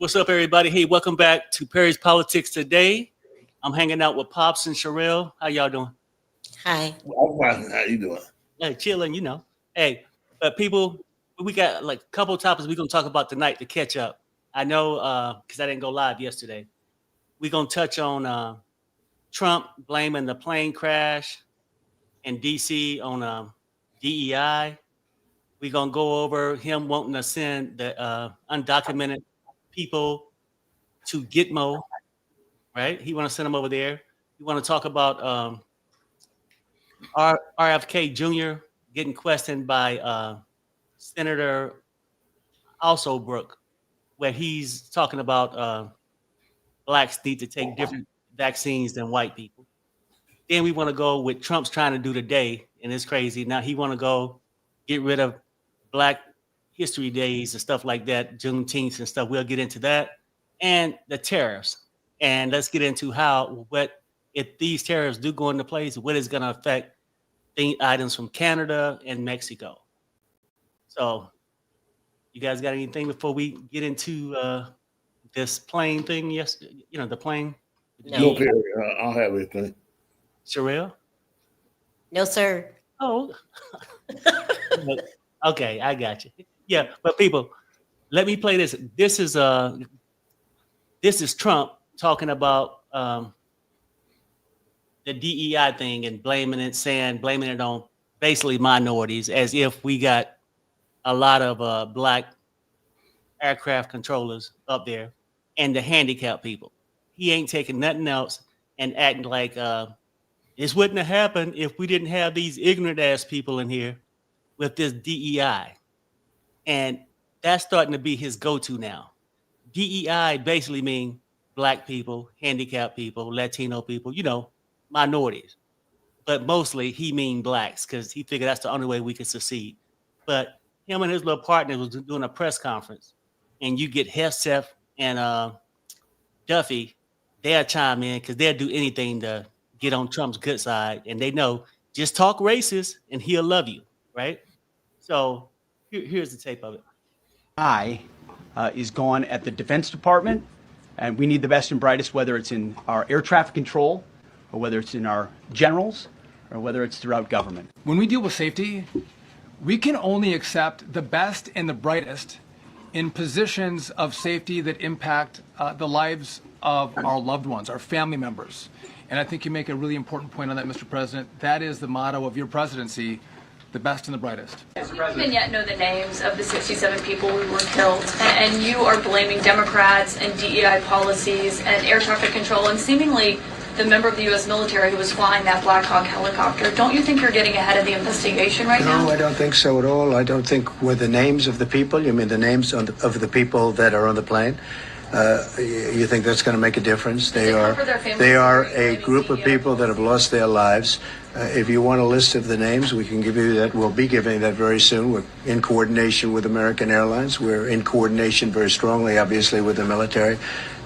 What's up, everybody? Hey, welcome back to Perry's Politics Today. I'm hanging out with Pops and Sherelle. How y'all doing? Hi. I'm fine. How you doing? Hey, chilling, you know. Hey, but people, we got like a couple of topics we're going to talk about tonight to catch up. I know because I didn't go live yesterday. We're going to touch on Trump blaming the plane crash in D.C. on D.E.I. We're going to go over him wanting to send the undocumented people to Gitmo, right? He want to send them over there. We want to talk about RFK Jr. getting questioned by Senator Alsobrook, where he's talking about blacks need to take different vaccines than white people. Then we want to go with Trump's trying to do today, and it's crazy. Now he want to go get rid of Black History Days and stuff like that, Juneteenth and stuff. We'll get into that. And the tariffs. And let's get into what if these tariffs do go into place, what is going to affect items from Canada and Mexico. So you guys got anything before we get into this plane thing? Yes, you know, the plane. No. Perry. I'll have everything. Sherelle? No, sir. Oh. Okay, I got you. Yeah, but people, let me play this. This is Trump talking about the DEI thing and blaming it on basically minorities, as if we got a lot of black aircraft controllers up there and the handicapped people. He ain't taking nothing else and acting like this wouldn't have happened if we didn't have these ignorant ass people in here with this DEI. And that's starting to be his go-to now. DEI basically mean black people, handicapped people, Latino people, you know, minorities. But mostly he mean blacks because he figured that's the only way we can succeed. But him and his little partner was doing a press conference, and you get Hesef and Duffy, they'll chime in because they'll do anything to get on Trump's good side. And they know, just talk racist and he'll love you, right? So here's the tape of it. Is gone at the Defense Department, and we need the best and brightest, whether it's in our air traffic control, or whether it's in our generals, or whether it's throughout government. When we deal with safety, we can only accept the best and the brightest in positions of safety that impact the lives of our loved ones, our family members. And I think you make a really important point on that, Mr. President. That is the motto of your presidency, the best and the brightest. We don't even yet know the names of the 67 people who were killed, and you are blaming Democrats and DEI policies and air traffic control and seemingly the member of the U.S. military who was flying that Black Hawk helicopter. Don't you think you're getting ahead of the investigation right now? No, I don't think so at all. I don't think with the names of the people, you mean the names of the people that are on the plane? You think that's going to make a difference? They are a group of people that have lost their lives. If you want a list of the names, we can give you that. We'll be giving that very soon. We're in coordination with American Airlines. We're in coordination very strongly, obviously, with the military.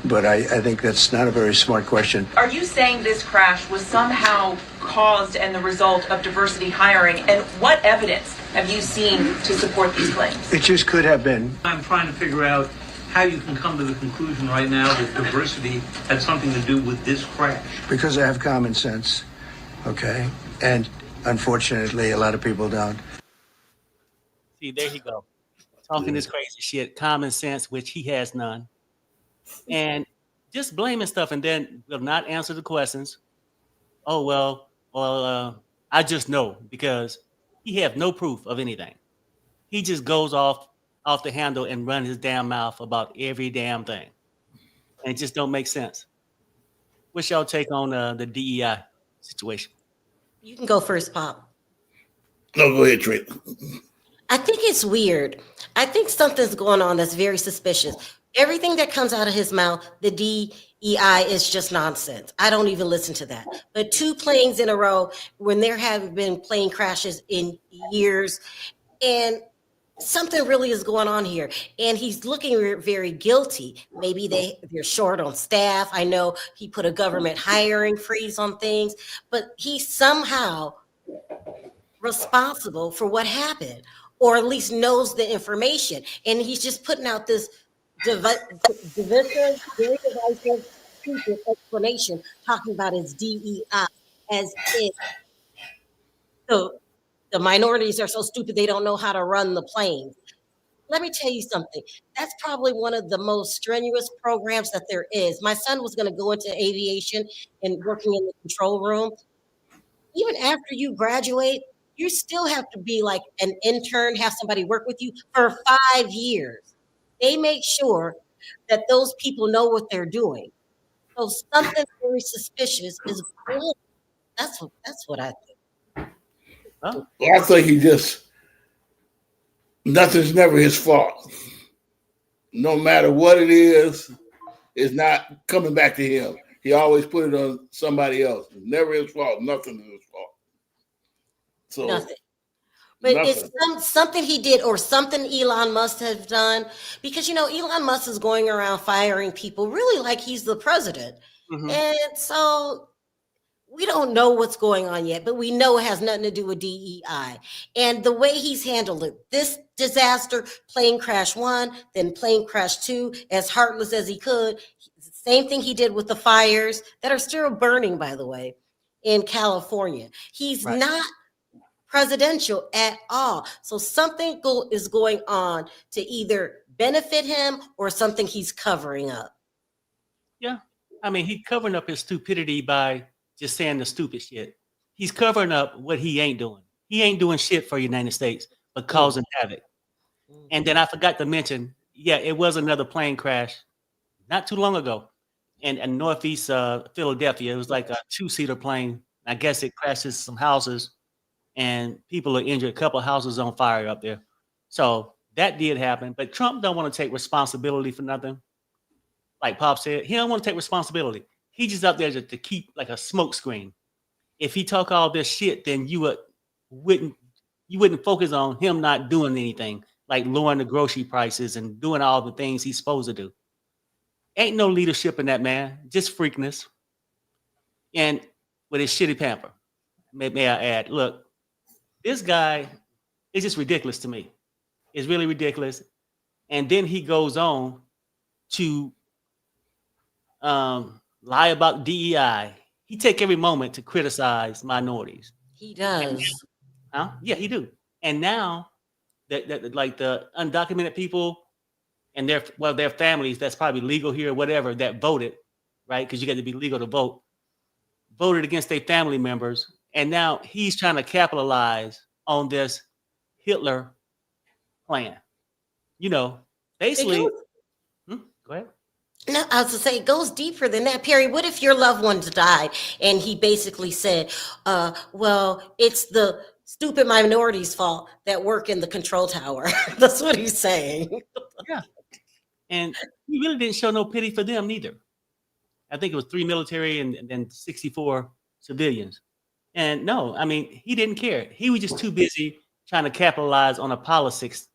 But I think that's not a very smart question. Are you saying this crash was somehow caused and the result of diversity hiring? And what evidence have you seen to support these claims? It just could have been. I'm trying to figure out how you can come to the conclusion right now that diversity had something to do with this crash. Because I have common sense, okay? And unfortunately, a lot of people don't. See, there you go. Talking this crazy shit, common sense, which he has none. And just blaming stuff and then will not answer the questions. Oh, well, I just know, because he have no proof of anything. He just goes off the handle and run his damn mouth about every damn thing. And it just don't make sense. What's y'all take on the DEI situation? You can go first, Pop. No, go ahead, Trent. I think it's weird. I think something's going on that's very suspicious. Everything that comes out of his mouth, the DEI is just nonsense. I don't even listen to that. But 2 planes in a row, when there have been plane crashes in years, and something really is going on here, and he's looking very guilty. Maybe they're short on staff. I know he put a government hiring freeze on things, but he's somehow responsible for what happened, or at least knows the information, and he's just putting out this divisive, very divisive, stupid explanation talking about his DEI as if the minorities are so stupid they don't know how to run the planes. Let me tell you something. That's probably one of the most strenuous programs that there is. My son was going to go into aviation and working in the control room. Even after you graduate, you still have to be like an intern, have somebody work with you for 5 years. They make sure that those people know what they're doing. So something very suspicious is going on. That's what I think. Oh, Well, I think nothing's never his fault. No matter what it is, it's not coming back to him. He always put it on somebody else. It's never his fault. Nothing is his fault. So Nothing. But nothing. it's something he did or something Elon Musk has done, because, Elon Musk is going around firing people really like he's the president. mhm. And so we don't know what's going on yet, but we know it has nothing to do with DEI. And the way he's handled it, this disaster, plane crash 1, then plane crash 2, as heartless as he could. Same thing he did with the fires that are still burning, by the way, in California. He's Right. not presidential at all. So something is going on to either benefit him or something he's covering up. Yeah. I mean, he's covering up his stupidity by just saying the stupid shit. He's covering up what he ain't doing. He ain't doing shit for the United States, but causing havoc. And then I forgot to mention, yeah, it was another plane crash not too long ago in Northeast Philadelphia. It was like a 2-seater plane. I guess it crashes some houses and people are injured. A couple of houses on fire up there. So that did happen. But Trump don't want to take responsibility for nothing. Like Pop said, he don't want to take responsibility. He just up there to keep like a smoke screen. If he talk all this shit, then you wouldn't focus on him not doing anything, like lowering the grocery prices and doing all the things he's supposed to do. Ain't no leadership in that man, just freakness. And with his shitty pamper, may I add, look, this guy is just ridiculous to me. It's really ridiculous. And then he goes on to lie about DEI. He take every moment to criticize minorities. He does. Huh? Yeah, he do. And now that like the undocumented people and their families that's probably legal here or whatever that voted, right? Because you got to be legal to vote, voted against their family members. And now he's trying to capitalize on this Hitler plan. Basically. Go ahead. No, I was to say it goes deeper than that, Perry. What if your loved ones died and he basically said, well, it's the stupid minorities' fault that work in the control tower. That's what he's saying. Yeah. And he really didn't show no pity for them neither. I think it was 3 military and then 64 civilians. And no, I mean, he didn't care. He was just too busy trying to capitalize on a politics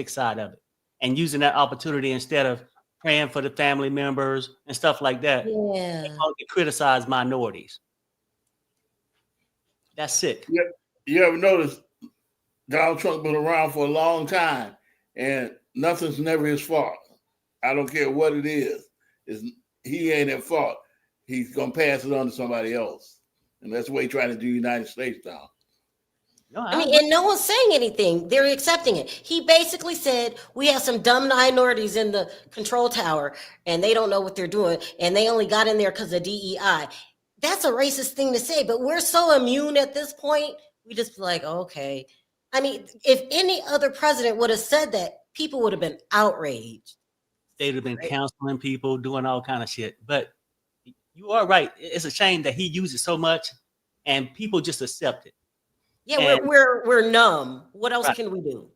side of it and using that opportunity instead of praying for the family members and stuff like that. Yeah. To criticize minorities. That's sick. You ever notice Donald Trump been around for a long time and nothing's never his fault. I don't care what it is. He ain't at fault. He's gonna pass it on to somebody else. And that's what he's trying to do in the United States now. No, I mean, and no one's saying anything. They're accepting it. He basically said, we have some dumb minorities in the control tower and they don't know what they're doing. And they only got in there because of DEI. That's a racist thing to say, but we're so immune at this point. We just be like, okay. I mean, if any other president would have said that, people would have been outraged. They'd have been counseling people, doing all kind of shit. But you are right. It's a shame that he uses so much and people just accept it. Yeah, And- we're numb. What else Right. can we do?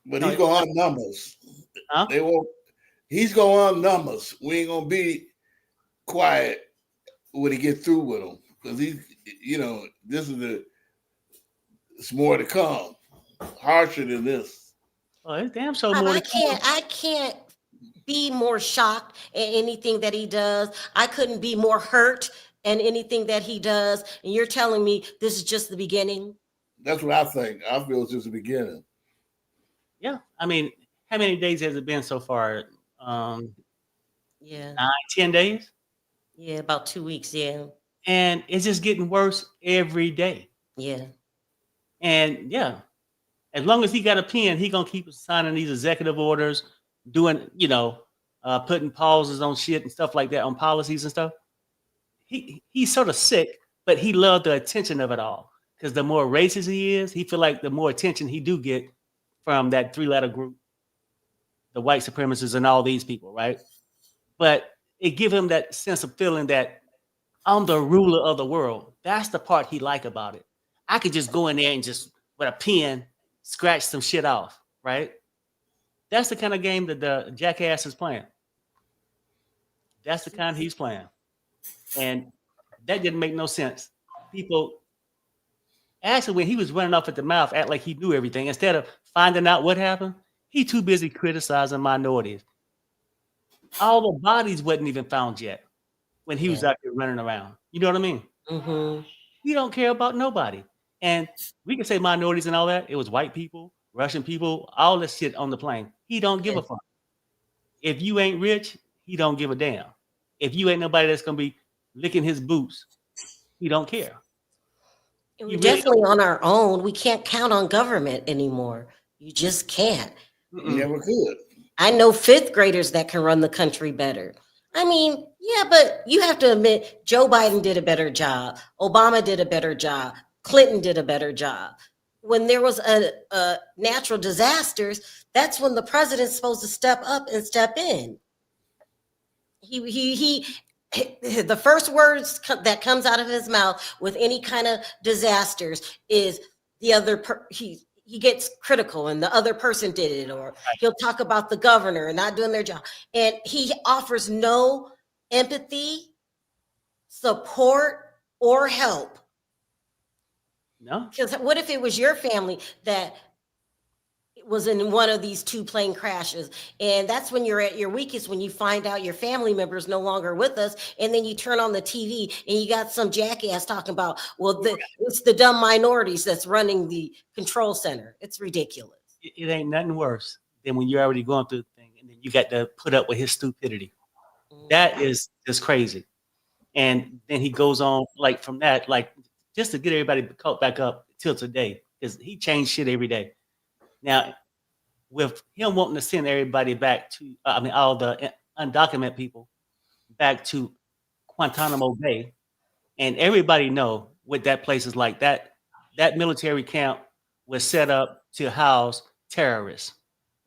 But No, he's gonna hunt numbers. huh? They won't. He's gonna hunt numbers. We ain't gonna be quiet when he gets through with them, because this is it's more to come, harsher than this. Oh, it's damn so Bob, more I to come. can't be more shocked at anything that he does. I couldn't be more hurt at anything that he does. And you're telling me this is just the beginning? That's what I think. I feel it's just the beginning. Yeah, I mean, how many days has it been so far? Yeah. 9, 10 days, Yeah, about 2 weeks. Yeah. and it's just getting worse every day. Yeah. And yeah, as long as he got a pen, he gonna keep signing these executive orders, doing putting pauses on shit and stuff like that on policies and stuff. He's sort of sick, but he loved the attention of it all, because the more racist he is, he feel like the more attention he do get from that 3-letter group, the white supremacists and all these people, right? But it give him that sense of feeling that I'm the ruler of the world. That's the part he like about it. I could just go in there and just with a pen scratch some shit off, right? That's the kind of game that the jackass is playing. That's the kind he's playing. And that didn't make no sense. People actually, when he was running off at the mouth, act like he knew everything. Instead of finding out what happened, he too busy criticizing minorities. All the bodies wasn't even found yet when he was out there running around. You know what I mean? Mm-hmm. He don't care about nobody. And we can say minorities and all that. It was white people, Russian people, all this shit on the plane. He don't give a fuck. If you ain't rich, he don't give a damn. If you ain't nobody that's gonna be licking his boots, he don't care. We're definitely on our own. We can't count on government anymore. You just can't. Never could. I know 5th graders that can run the country better. I mean, yeah, but you have to admit, Joe Biden did a better job. Obama did a better job. Clinton did a better job. When there was a natural disasters, that's when the president's supposed to step up and step in. The first words that comes out of his mouth with any kind of disasters is he gets critical and the other person did it, or he'll talk about the governor and not doing their job. And he offers no empathy, support, or help. No. Because what if it was your family that was in one of these 2 plane crashes? And that's when you're at your weakest, when you find out your family member is no longer with us. And then you turn on the TV and you got some jackass talking about, well, it's the dumb minorities that's running the control center. It's ridiculous. It ain't nothing worse than when you're already going through the thing and then you got to put up with his stupidity. That is just crazy. And then he goes on like from that, like just to get everybody caught back up till today, because he changed shit every day. Now, with him wanting to send everybody back to, all the undocumented people back to Guantanamo Bay, and everybody know what that place is like. That military camp was set up to house terrorists.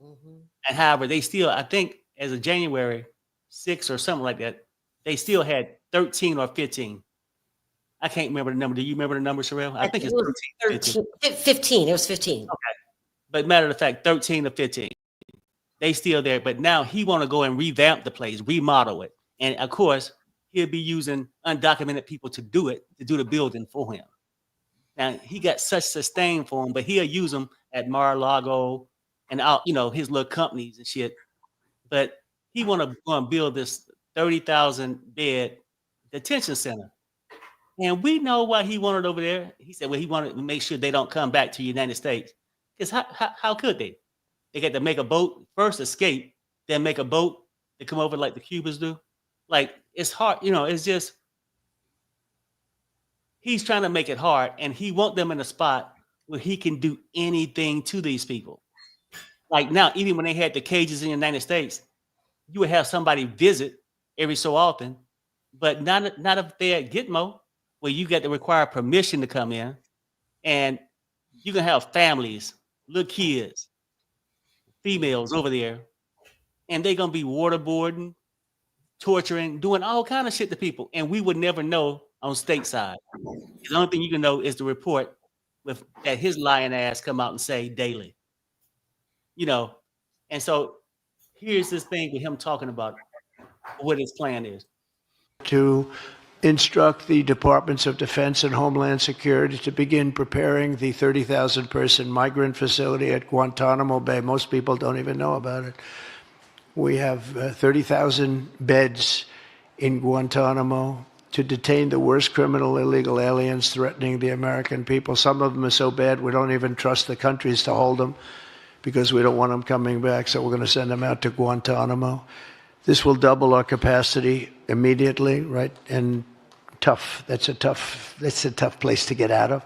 And however, they still, I think, as of January 6th or something like that, they still had 13 or 15. I can't remember the number. Do you remember the number, Sherelle? I think it's 13. 15. It was 15. Okay. But matter of fact, 13 to 15. They still there. But now he want to go and revamp the place, remodel it. And of course, he'll be using undocumented people to do it, to do the building for him. Now, he got such disdain for him, but he'll use them at Mar-a-Lago and out, his little companies and shit. But he want to go and build this 30,000 bed detention center. And we know why he wanted over there. He said, well, he wanted to make sure they don't come back to the United States. Because how could they? They got to make a boat, first escape, then make a boat to come over like the Cubans do. Like, it's hard, it's just, he's trying to make it hard, and he want them in a spot where he can do anything to these people. Like now, even when they had the cages in the United States, you would have somebody visit every so often, but not if they're at Gitmo, where you got to require permission to come in, and you can have families, little kids, females over there, and they're gonna be waterboarding, torturing, doing all kind of shit to people, and we would never know on stateside. The only thing you can know is the report that his lying ass come out and say daily. And so here's this thing with him talking about what his plan is. To instruct the Departments of Defense and Homeland Security to begin preparing the 30,000 person migrant facility at Guantanamo Bay. Most people don't even know about it. We have 30,000 beds in Guantanamo to detain the worst criminal illegal aliens threatening the American people. Some of them are so bad we don't even trust the countries to hold them because we don't want them coming back, so we're going to send them out to Guantanamo. This will double our capacity immediately, right? And that's a tough place to get out of.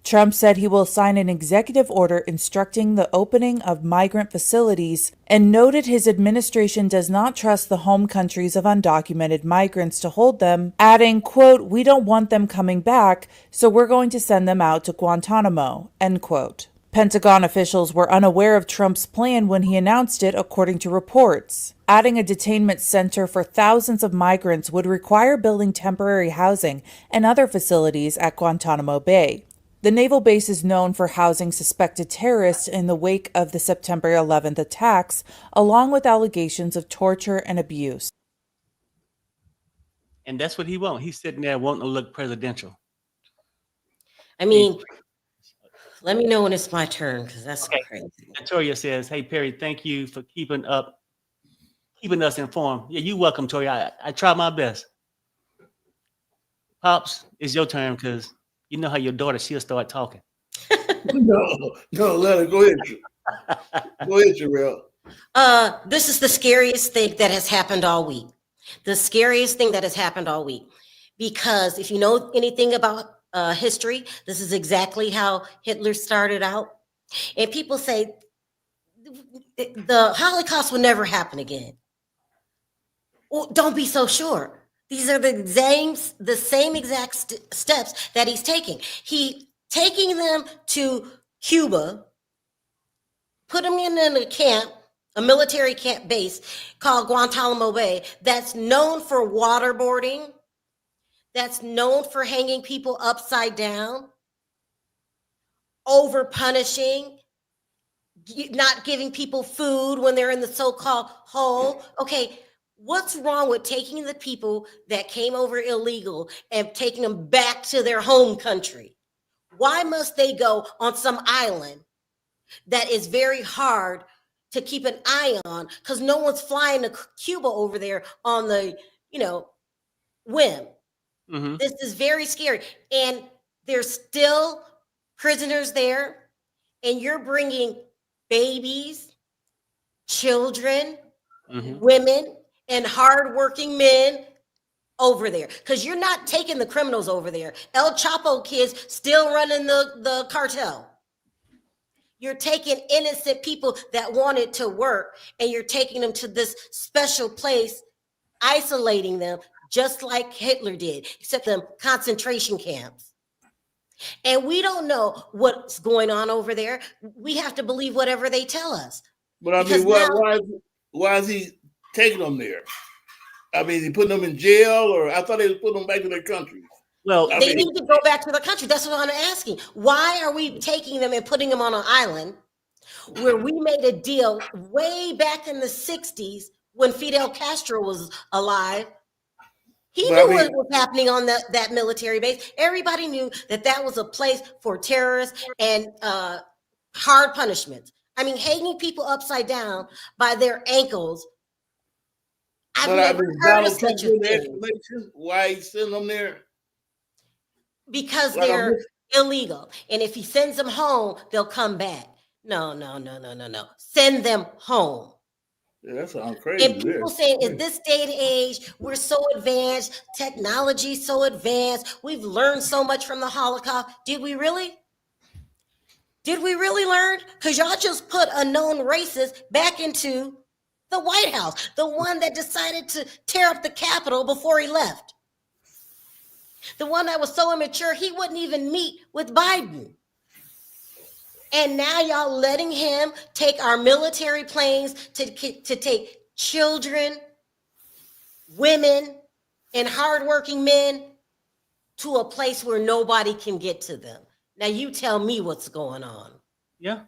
Trump said he will sign an executive order instructing the opening of migrant facilities and noted his administration does not trust the home countries of undocumented migrants to hold them, adding, quote, "We don't want them coming back, so we're going to send them out to Guantanamo," end quote. Pentagon officials were unaware of Trump's plan when he announced it, according to reports. Adding a detainment center for thousands of migrants would require building temporary housing and other facilities at Guantanamo Bay. The naval base is known for housing suspected terrorists in the wake of the September 11th attacks, along with allegations of torture and abuse. And that's what he wants. He's sitting there wanting to look presidential. I mean, let me know when it's my turn, because that's crazy. Toria says, "Hey Perry, thank you for keeping us informed." Yeah, you're welcome, Toria. I try my best. Pops, it's your turn, because you know how your daughter, she'll start talking. No, let her go ahead. Go ahead, Jarrell. This is the scariest thing that has happened all week. The scariest thing that has happened all week. Because if you know anything about history, this is exactly how Hitler started out. And people say the Holocaust will never happen again. Well, don't be so sure. These are the same exact steps that he's taking. He taking them to Cuba, put them in a camp, a military camp base called Guantanamo Bay that's known for waterboarding, that's known for hanging people upside down, over punishing, not giving people food when they're in the so-called hole. Okay, what's wrong with taking the people that came over illegal and taking them back to their home country? Why must they go on some island that is very hard to keep an eye on, because no one's flying to Cuba over there on the, whim? Mm-hmm. This is very scary. And there's still prisoners there, and you're bringing babies, children, mm-hmm. women, and hardworking men over there, because you're not taking the criminals over there. El Chapo kids still running the cartel. You're taking innocent people that wanted to work, and you're taking them to this special place, isolating them, just like Hitler did, except them concentration camps. And we don't know what's going on over there. We have to believe whatever they tell us. But I mean, why is he taking them there? I mean, he putting them in jail, or I thought he was putting them back to their country. Well, they need to go back to the country. That's what I'm asking. Why are we taking them and putting them on an island where we made a deal way back in the 60s when Fidel Castro was alive? He knew what was happening on that military base. Everybody knew that was a place for terrorists and hard punishments. I mean, hanging people upside down by their ankles. I've never heard of such a thing. Why he sending them there? Because they're illegal. And if he sends them home, they'll come back. No. Send them home. Yeah, that sounds crazy. And people saying, in this day and age, we're so advanced, technology so advanced, we've learned so much from the Holocaust. Did we really? Did we really learn? Because y'all just put a known racist back into the White House, the one that decided to tear up the Capitol before he left. The one that was so immature, he wouldn't even meet with Biden. And now y'all letting him take our military planes to take children, women, and hardworking men to a place where nobody can get to them. Now you tell me what's going on. Yeah.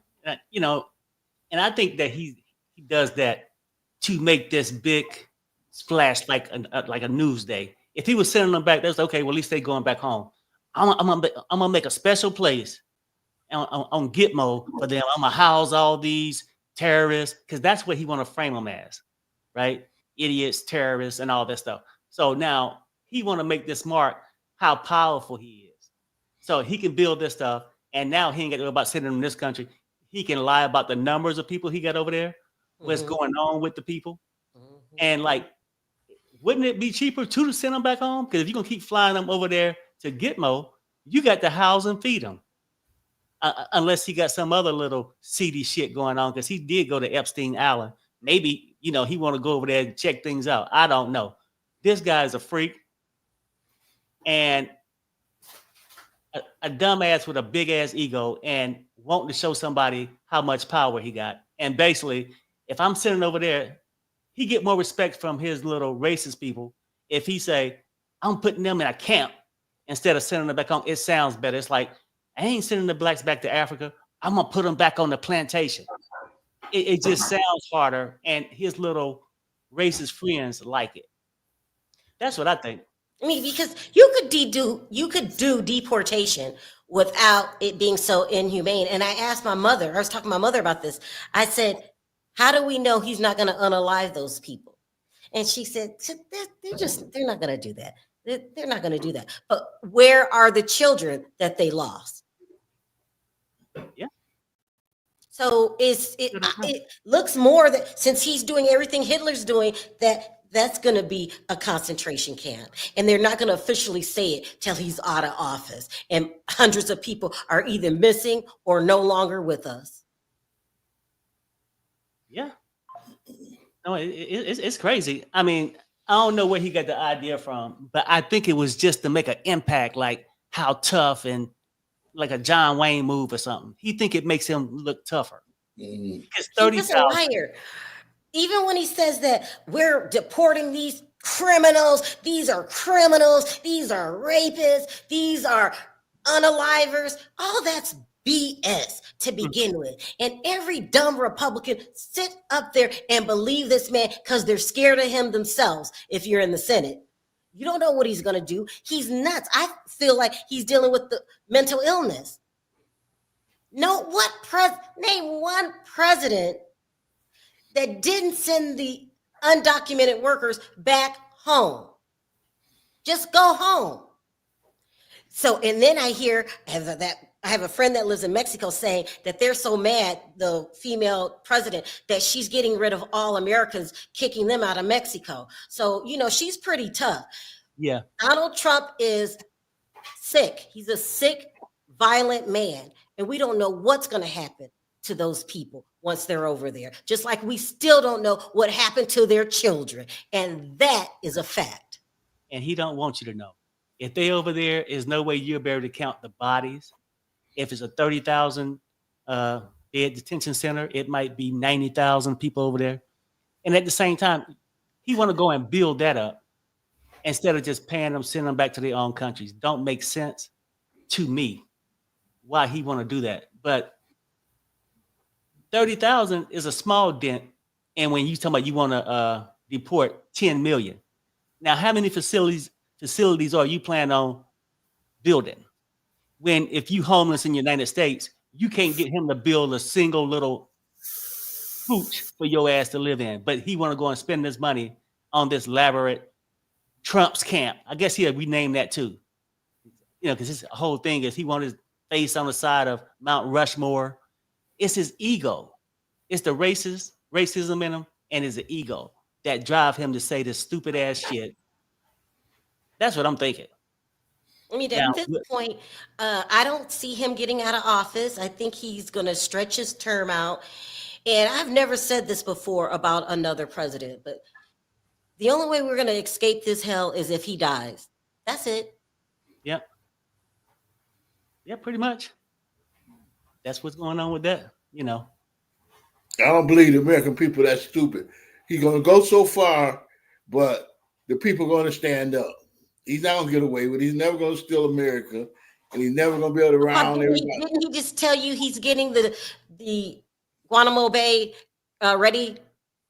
And I think that he does that to make this big splash like a news day. If he was sending them back, that's okay. Well, at least they going back home. I'm gonna make a special place on Gitmo for them. I'm gonna house all these terrorists because that's what he want to frame them as, right? Idiots, terrorists, and all that stuff. So now he want to make this mark how powerful he is. So he can build this stuff, and now he ain't got to worry about sitting in this country. He can lie about the numbers of people he got over there, what's going on with the people, and like, wouldn't it be cheaper too to send them back home? Because if you're gonna keep flying them over there to Gitmo, you got to house and feed them. Unless he got some other little seedy shit going on, because he did go to Epstein Island. Maybe, he want to go over there and check things out. I don't know. This guy is a freak and a dumbass with a big ass ego and wanting to show somebody how much power he got. And basically, if I'm sitting over there, he get more respect from his little racist people if he say, I'm putting them in a camp instead of sending them back home. It sounds better. It's like, I ain't sending the blacks back to Africa. I'm gonna put them back on the plantation. It just sounds harder, and his little racist friends like it. That's what I think. I mean, because you could do deportation without it being so inhumane. And I asked my mother, I was talking to my mother about this. I said, how do we know he's not going to unalive those people? And she said, they're not going to do that. They're not going to do that. But where are the children that they lost? Yeah. So it looks more that since he's doing everything Hitler's doing, that's going to be a concentration camp. And they're not going to officially say it till he's out of office. And hundreds of people are either missing or no longer with us. Yeah. No, it's crazy. I mean, I don't know where he got the idea from, but I think it was just to make an impact, like how tough and like a John Wayne move or something. He think it makes him look tougher. Because 30,000. He's a liar. Even when he says that we're deporting these criminals, these are rapists, these are unalivers, all that's BS to begin with. And every dumb Republican sit up there and believe this man because they're scared of him themselves. If you're in the Senate, you don't know what he's going to do. He's nuts. I feel like he's dealing with the mental illness. Name one president that didn't send the undocumented workers back home. Just go home. So, and then I hear I have a friend that lives in Mexico saying that they're so mad, the female president, that she's getting rid of all Americans, kicking them out of Mexico. So, she's pretty tough. Yeah. Donald Trump is sick. He's a sick, violent man. And we don't know what's going to happen to those people once they're over there. Just like we still don't know what happened to their children. And that is a fact. And he don't want you to know. If they over there, there's no way you'll be able to count the bodies. If it's a 30,000 bed detention center, it might be 90,000 people over there. And at the same time, he want to go and build that up instead of just paying them, sending them back to their own countries. Don't make sense to me why he want to do that. But 30,000 is a small dent. And when you talk about you want to deport 10 million. Now, how many facilities are you planning on building? When if you homeless in the United States, you can't get him to build a single little pooch for your ass to live in. But he want to go and spend this money on this elaborate Trump's camp. I guess we name that too. Because his whole thing is he want his face on the side of Mount Rushmore. It's his ego. It's the racism in him, and it's the ego that drive him to say this stupid ass shit. That's what I'm thinking. I mean, at this point, I don't see him getting out of office. I think he's going to stretch his term out. And I've never said this before about another president, but the only way we're going to escape this hell is if he dies. That's it. Yep. Yeah, pretty much. That's what's going on with that, I don't believe the American people that stupid. He's going to go so far, but the people are going to stand up. He's not going to get away with it. He's never going to steal America, and he's never going to be able to round everybody. Didn't he just tell you he's getting the Guantanamo Bay ready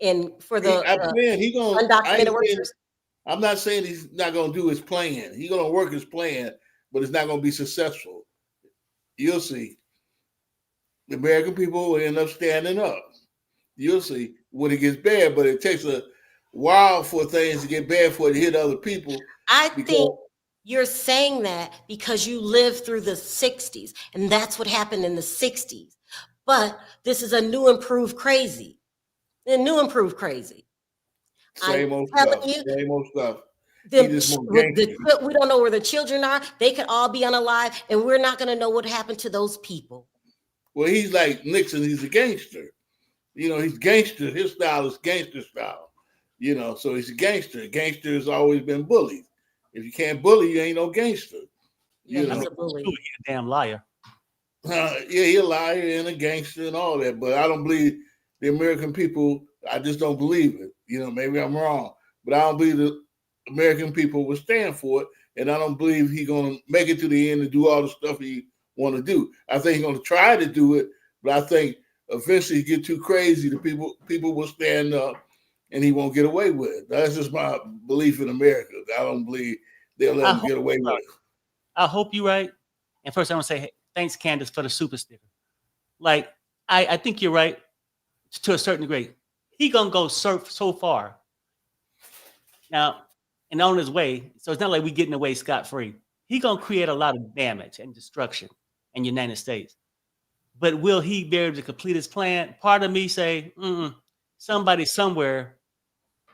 and for the undocumented workers? I'm not saying he's not going to do his plan. He's going to work his plan, but it's not going to be successful. You'll see. The American people will end up standing up. You'll see when it gets bad, but it takes a while for things to get bad for it to hit other people. I think you're saying that because you lived through the 60s, and that's what happened in the 60s. But this is a new improved crazy. A new improved crazy. Same old stuff. Same old stuff. We don't know where the children are. They could all be unalive, and we're not going to know what happened to those people. Well, he's like Nixon. He's a gangster. You know, he's gangster. His style is gangster style. You know, so he's a gangster. Gangster has always been bullied. If you can't bully, you ain't no gangster. He's a bully. He's a damn liar. Yeah, he's a liar and a gangster and all that. But I don't believe the American people. I just don't believe it. You know, maybe I'm wrong, but I don't believe the American people will stand for it. And I don't believe he's going to make it to the end and do all the stuff he want to do. I think he's going to try to do it, but I think eventually he get too crazy. The people will stand up and he won't get away with it. That's just my belief in America. I don't believe they'll let him get away with it. I hope you're right. And first I want to say, hey, thanks, Candace, for the super sticker. Like, I think you're right to a certain degree. He going to go surf so far. Now, and on his way, so it's not like we getting away scot-free. He going to create a lot of damage and destruction in the United States. But will he be able to complete his plan? Part of me say, somebody somewhere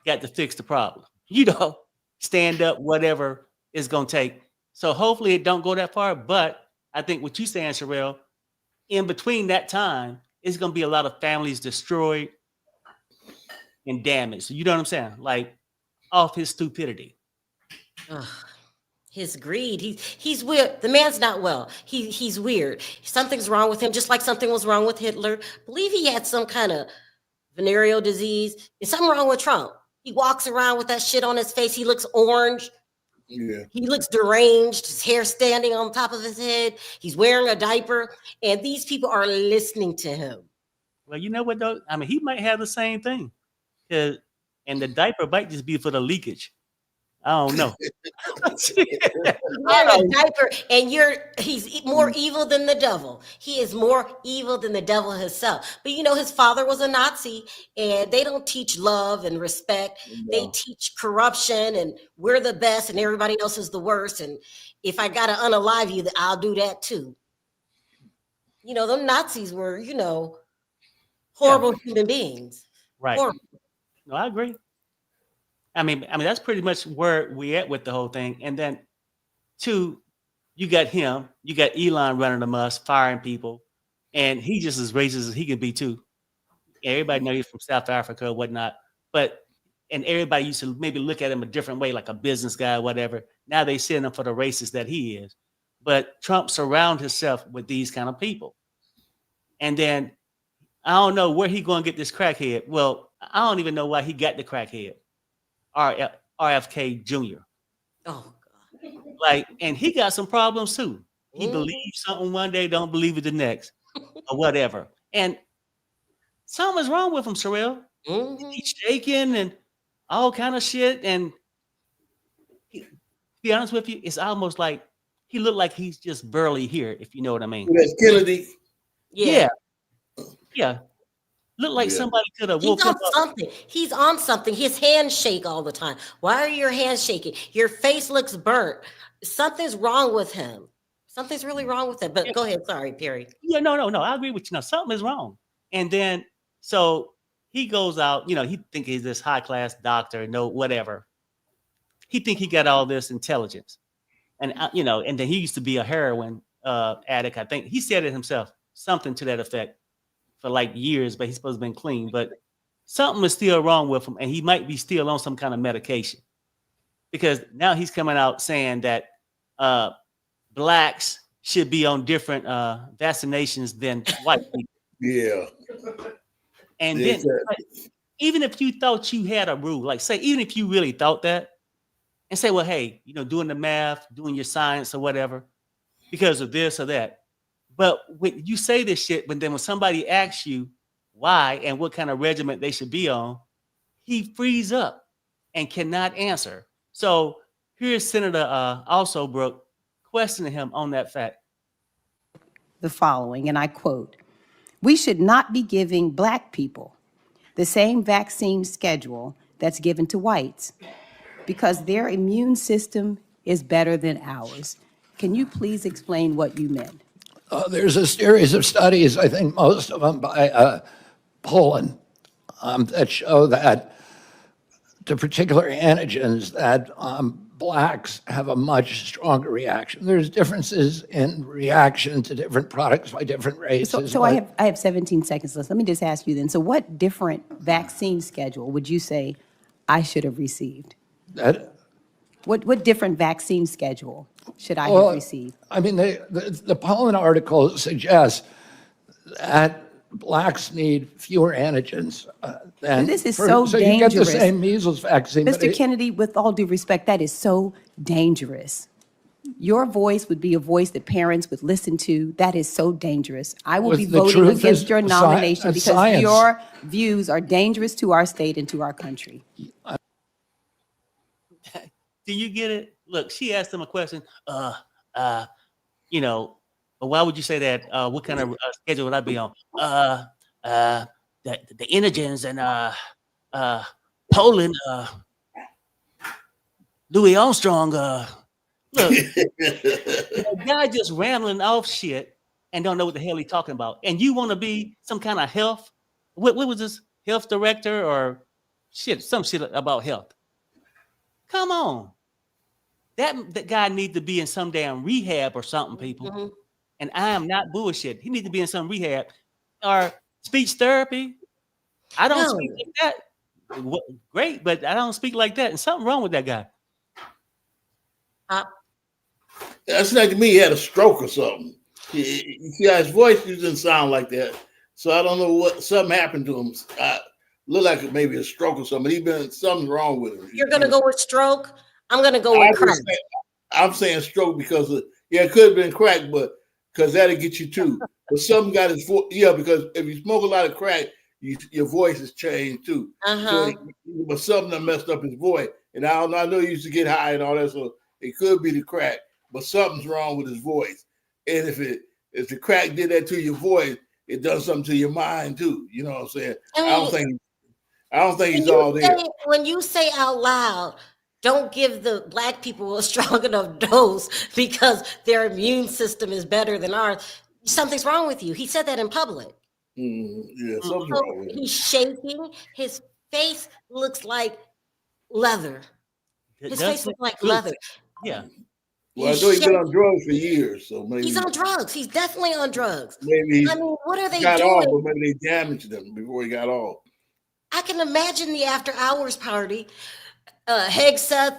got to fix the problem. You know, stand up, whatever it's going to take. So hopefully it don't go that far. But I think what you're saying, Sherelle, in between that time, it's going to be a lot of families destroyed and damaged. You know what I'm saying? Like, off his stupidity. His greed. He's weird. The man's not well. He's weird. Something's wrong with him, just like something was wrong with Hitler. Believe he had some kind of venereal disease. There's something wrong with Trump. He walks around with that shit on his face. He looks orange. Yeah. He looks deranged. His hair standing on top of his head. He's wearing a diaper. And these people are listening to him. Well, you know what, though? I mean, he might have the same thing. And the diaper might just be for the leakage. I don't know. Wearing a diaper, and he's more evil than the devil. He is more evil than the devil himself. But you know, his father was a Nazi, and they don't teach love and respect. No. They teach corruption, and we're the best, and everybody else is the worst. And if I gotta unalive you, I'll do that too. You know, them Nazis were, you know, horrible human beings. Right. Horrible. No, I agree. I mean, that's pretty much where we at with the whole thing. And then, two, you got him, you got Elon running the Musk, firing people, and he just as racist as he can be too. Everybody knows he's from South Africa or whatnot, and everybody used to maybe look at him a different way, like a business guy or whatever. Now they send him for the racist that he is. But Trump surrounds himself with these kind of people. And then I don't know where he going to get this crackhead. Well, I don't even know why he got the crackhead. RFK Jr. Oh God! Like, and he got some problems too. He believes something one day, don't believe it the next, or whatever. And something's wrong with him, Sherelle. He's shaking and all kind of shit. And to be honest with you, it's almost like he looked like he's just barely here, if you know what I mean. That's Kennedy. Yeah. Look like somebody could have woke up. Something. He's on something. His hands shake all the time. Why are your hands shaking? Your face looks burnt. Something's wrong with him. Something's really wrong with him. But go ahead. Sorry, Perry. Yeah, no. I agree with you. No, something is wrong. And then, so he goes out, you know, he think he's this high class doctor, no, whatever. He think he got all this intelligence. And, you know, and then he used to be a heroin addict. I think he said it himself, something to that effect. For like years, but he's supposed to have been clean. But something is still wrong with him, and he might be still on some kind of medication. Because now he's coming out saying that blacks should be on different vaccinations than white people. Yeah. And then, even if you thought you had a rule, like say, even if you really thought that, and say, well, hey, you know, doing the math, doing your science or whatever, because of this or that. But when you say this shit, but then when somebody asks you, why and what kind of regiment they should be on, he frees up and cannot answer. So here's Senator also Brooke questioning him on that fact. The following, and I quote, "We should not be giving Black people the same vaccine schedule that's given to whites because their immune system is better than ours." Can you please explain what you meant? There's a series of studies, I think most of them by Poland, that show that the particular antigens that Blacks have a much stronger reaction. There's differences in reaction to different products by different races. So I have 17 seconds left. Let me just ask you then. So what different vaccine schedule would you say I should have received? What different vaccine schedule should I have received? I mean, the Poland article suggests that Blacks need fewer antigens than. This is so dangerous. So you get the same measles vaccine. Mr. Kennedy, with all due respect, that is so dangerous. Your voice would be a voice that parents would listen to. That is so dangerous. I will be voting against your nomination because your views are dangerous to our state and to our country. Do you get it? Look, she asked him a question. You know, why would you say that? What kind of schedule would I be on? The antigens and Poland. Louis Armstrong. Look, the guy just rambling off shit and don't know what the hell he's talking about. And you want to be some kind of health? What was this? Health director or some shit about health? Come on. That guy needs to be in some damn rehab or something, people. Mm-hmm. And I am not bullshit. He needs to be in some rehab or speech therapy. I don't speak like that. Great, but I don't speak like that. And something wrong with that guy. That's like to me, he had a stroke or something. His voice didn't sound like that. So I don't know something happened to him. Look like maybe a stroke or something. Something wrong with him. You're gonna go with stroke? I'm gonna go with crack. I'm saying stroke because it could have been crack, but because that'll get you too. But something got his voice. Yeah, because if you smoke a lot of crack, your voice has changed too. So but something that messed up his voice. And I know he used to get high and all that, so it could be the crack, but something's wrong with his voice. And if the crack did that to your voice, it does something to your mind too. You know what I'm saying? I don't think he's all there. When you say out loud, don't give the Black people a strong enough dose because their immune system is better than ours, something's wrong with you. He said that in public. Yeah, something's wrong with him. He's shaking. His face looks like leather. His face looks like leather. Yeah. Well, I know he's been on drugs for years, so maybe he's on drugs. He's definitely on drugs. Maybe what are they got doing? off, but maybe they damaged him before he got off. I can imagine the after hours party. Hegseth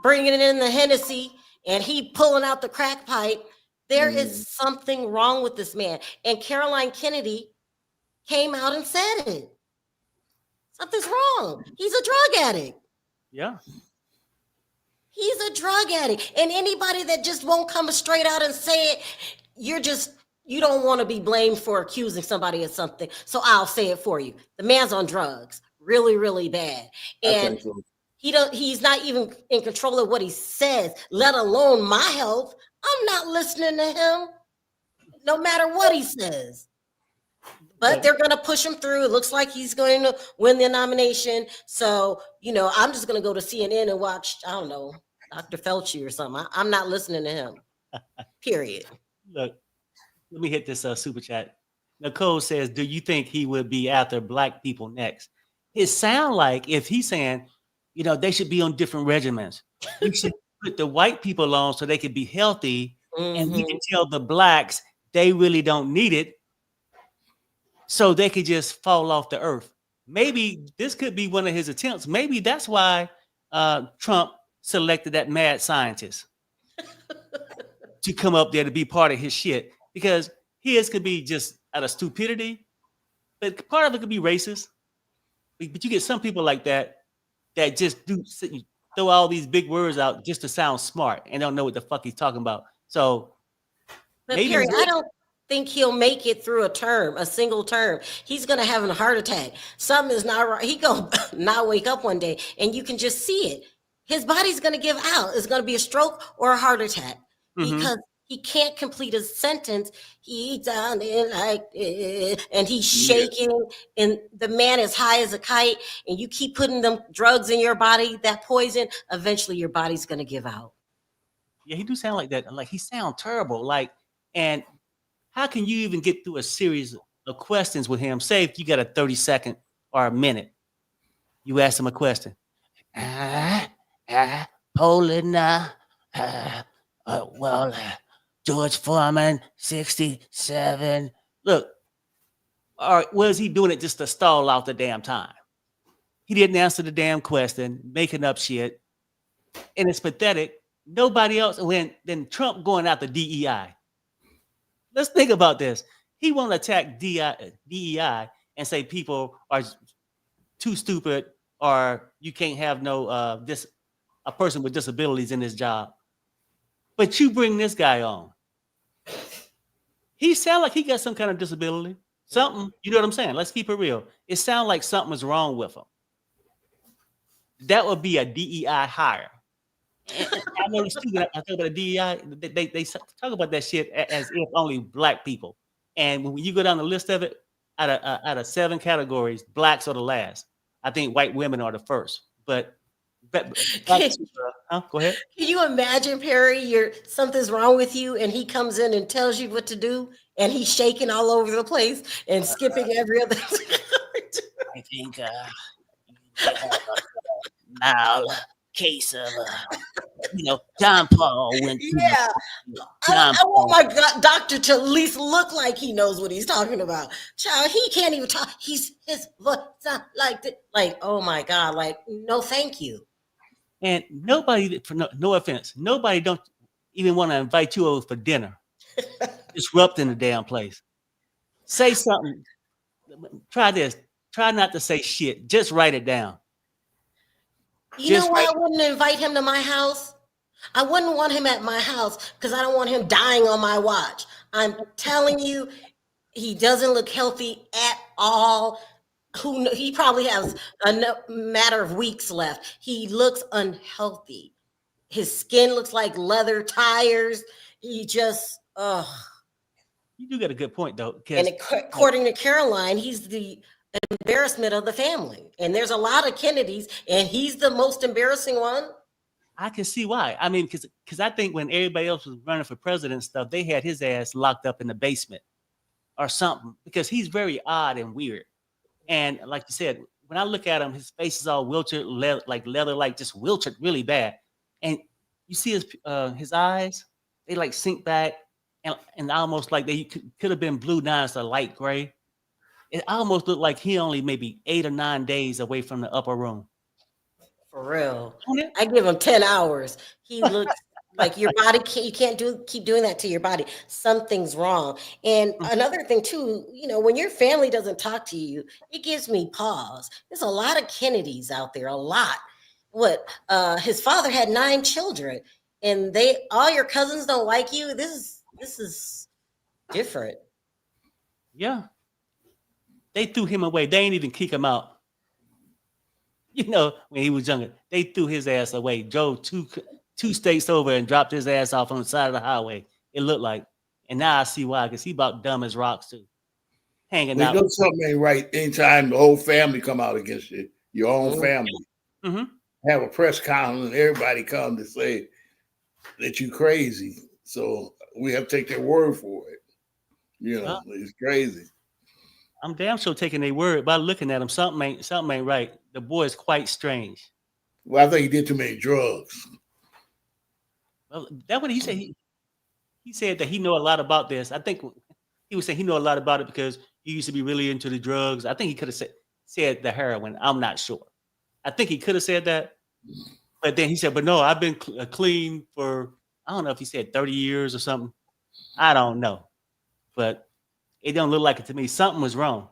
bringing in the Hennessy and he pulling out the crack pipe. There is something wrong with this man. And Caroline Kennedy came out and said it. Something's wrong. He's a drug addict. Yeah. He's a drug addict. And anybody that just won't come straight out and say it, you don't want to be blamed for accusing somebody of something. So I'll say it for you. The man's on drugs. Really, really bad. And he's not even in control of what he says, let alone my health. I'm not listening to him, no matter what he says. But they're going to push him through. It looks like he's going to win the nomination. So, I'm just going to go to CNN and watch, I don't know, Dr. Fauci or something. I'm not listening to him, period. Look, let me hit this super chat. Nicole says, do you think he would be after Black people next? It sounds like if he's saying, they should be on different regimens. You should put the white people on so they could be healthy. And we can tell the Blacks they really don't need it. So they could just fall off the earth. Maybe this could be one of his attempts. Maybe that's why Trump selected that mad scientist to come up there to be part of his shit. Because his could be just out of stupidity, but part of it could be racist. But you get some people like that just throw all these big words out just to sound smart and don't know what the fuck he's talking about. So but maybe Perry, think he'll make it through a single term. He's going to have a heart attack. Something is not right. He going to not wake up one day, and you can just see it. His body's going to give out. It's going to be a stroke or a heart attack because he can't complete a sentence. He's down there like, and he's shaking, and the man is high as a kite, and you keep putting them drugs in your body, that poison, eventually your body's going to give out. Yeah, he do sound like that. Like, he sound terrible. Like, and how can you even get through a series of questions with him? Say if you got a 30-second or a minute, you ask him a question. Poland, George Foreman, 67. Look, or was he doing it just to stall out the damn time? He didn't answer the damn question, making up shit. And it's pathetic. Nobody else, then Trump going after DEI. Let's think about this. He won't attack DEI and say people are too stupid or you can't have a person with disabilities in this job. But you bring this guy on. He sound like he got some kind of disability. Something, you know what I'm saying? Let's keep it real. It sounds like something is wrong with him. That would be a DEI hire. I know it's too. I talk about the DEI. They talk about that shit as if only black people. And when you go down the list of it, out of 7 categories, blacks are the last. I think white women are the first. But go ahead. Can you imagine, Perry? Something's wrong with you, and he comes in and tells you what to do, and he's shaking all over the place and skipping every other. I think mild case of John Paul went to I want my doctor to at least look like he knows what he's talking about. Child, he can't even talk. His voice sound like that. Like, oh my God, like, no thank you. And nobody, no offense, nobody don't even want to invite you over for dinner. Disrupting the damn place. Say something. Try this. Try not to say shit. Just write it down. You know why I wouldn't invite him to my house? I wouldn't want him at my house because I don't want him dying on my watch. I'm telling you, he doesn't look healthy at all. He probably has a matter of weeks left. He looks unhealthy. His skin looks like leather tires. He just, You do get a good point, though. And according to Caroline, he's the embarrassment of the family. And there's a lot of Kennedys, and he's the most embarrassing one. I can see why. I mean, because I think when everybody else was running for president and stuff, they had his ass locked up in the basement or something, because he's very odd and weird. And like you said, when I look at him, his face is all wilted, leather, just wilted really bad. And you see his eyes, they like sink back and almost like they could have been blue, now it's a light gray. It almost looked like he only maybe 8 or 9 days away from the upper room. For real. I give him 10 hours. He looks like your body, you can't keep doing that to your body. Something's wrong. And another thing too, when your family doesn't talk to you, it gives me pause. There's a lot of Kennedys out there, a lot. His father had 9 children, and all your cousins don't like you. This is different. Yeah. They threw him away. They ain't even kick him out. When he was younger, they threw his ass away. Drove two states over and dropped his ass off on the side of the highway. It looked like. And now I see why, because he about dumb as rocks too. Hanging out. You know something ain't right anytime the whole family come out against you, your own family. Mm-hmm. Have a press conference and everybody come to say that you crazy. So we have to take their word for it. It's crazy. I'm damn sure taking their word by looking at him. Something ain't right. The boy is quite strange. Well, I think he did too many drugs. Well, that's what he said. He said that he know a lot about this. I think he was saying he know a lot about it because he used to be really into the drugs. I think he could have said the heroin. I'm not sure. I think he could have said that. But then he said, but no, I've been clean for, I don't know if he said 30 years or something. I don't know. But it don't look like it to me. Something was wrong.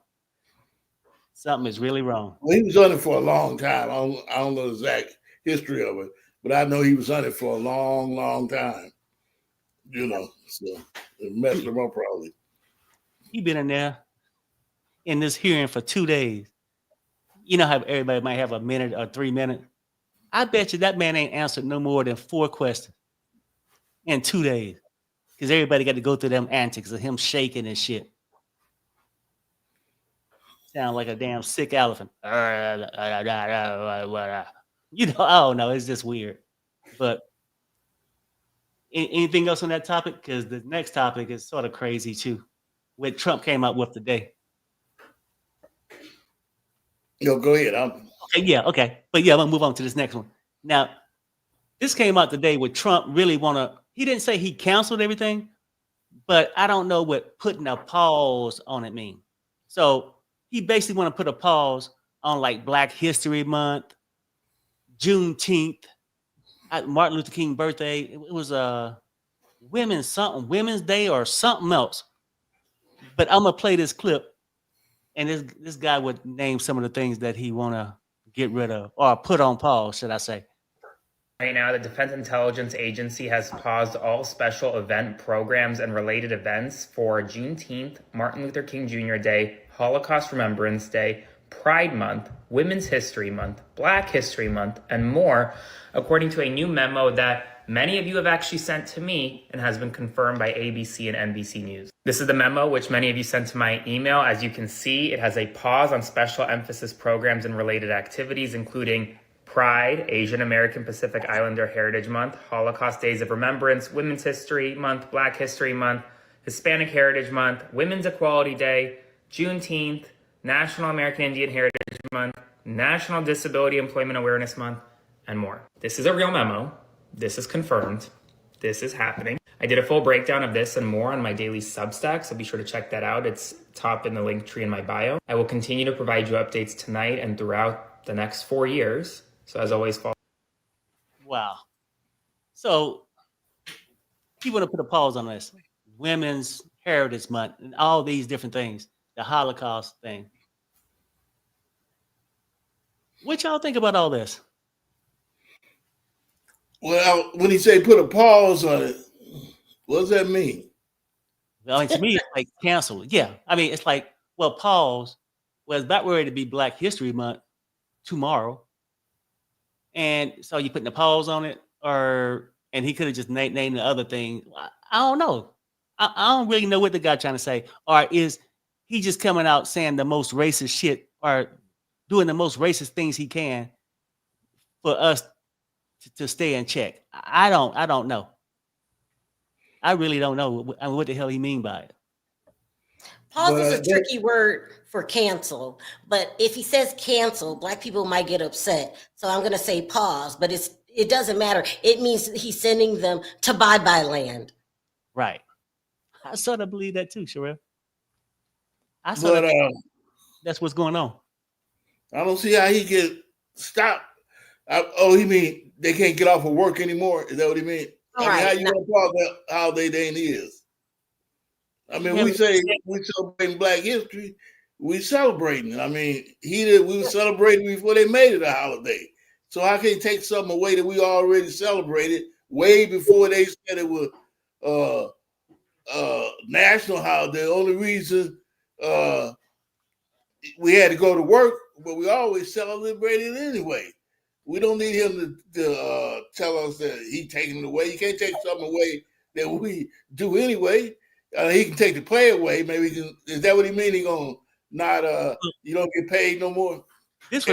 Something is really wrong. Well, he was on it for a long time. I don't know the exact history of it, but I know he was on it for a long, long time. So it messed him up probably. He been in there in this hearing for 2 days. You know how everybody might have a minute or 3 minutes. I bet you that man ain't answered no more than 4 questions in 2 days because everybody got to go through them antics of him shaking and shit. Sound like a damn sick elephant. You know, I don't know. It's just weird. But anything else on that topic? Because the next topic is sort of crazy too. What Trump came out with today. No, go ahead. Okay, yeah, okay. But yeah, I'm gonna move on to this next one. Now, this came out today with Trump really he didn't say he canceled everything, but I don't know what putting a pause on it mean. So he basically want to put a pause on like Black History Month, Juneteenth, Martin Luther King birthday. It was Women's Day or something else. But I'm gonna play this clip, and this guy would name some of the things that he wanna get rid of or put on pause, should I say. Right now, the Defense Intelligence Agency has paused all special event programs and related events for Juneteenth, Martin Luther King Jr. Day, Holocaust Remembrance Day, Pride Month, Women's History Month, Black History Month, and more, according to a new memo that many of you have actually sent to me and has been confirmed by ABC and NBC News. This is the memo which many of you sent to my email. As you can see, it has a pause on special emphasis programs and related activities, including Pride, Asian American Pacific Islander Heritage Month, Holocaust Days of Remembrance, Women's History Month, Black History Month, Hispanic Heritage Month, Women's Equality Day, Juneteenth, National American Indian Heritage Month, National Disability Employment Awareness Month, and more. This is a real memo. This is confirmed. This is happening. I did a full breakdown of this and more on my daily Substack, so be sure to check that out. It's top in the link tree in my bio. I will continue to provide you updates tonight and throughout the next 4 years. So as always, follow. Wow. So you want to put a pause on this. Women's Heritage Month and all these different things. The Holocaust thing. What y'all think about all this? Well, when he say put a pause on it, what does that mean? Well, to me, it's like cancel. Yeah. I mean, it's like, well, pause. Well, it's about ready to be Black History Month tomorrow. And so you putting a pause on it, and he could have just named the other thing. I don't know. I don't really know what the guy trying to say. Or is he just coming out saying the most racist shit or doing the most racist things he can for us to stay in check? I don't know. I really don't know what the hell he mean by it. Pause is a tricky word for cancel, but if he says cancel, Black people might get upset. So I'm going to say pause, but it doesn't matter. It means he's sending them to bye-bye land. Right. I sort of believe that too, Sherelle. That's what's going on. I don't see how he get stopped. You mean they can't get off of work anymore? Is that what he mean? How you want to call that holiday day is? I mean, we say we celebrating Black history. We celebrating. I mean, we were celebrating before they made it a holiday. So how can you take something away that we already celebrated way before they said it was national holiday? The only reason we had to go to work, but we always celebrated anyway. We don't need him to tell us that he's taking it away. You can't take something away that we do anyway. He can take the play away. Maybe he can. Is that what he mean? He gonna not? You don't get paid no more. It's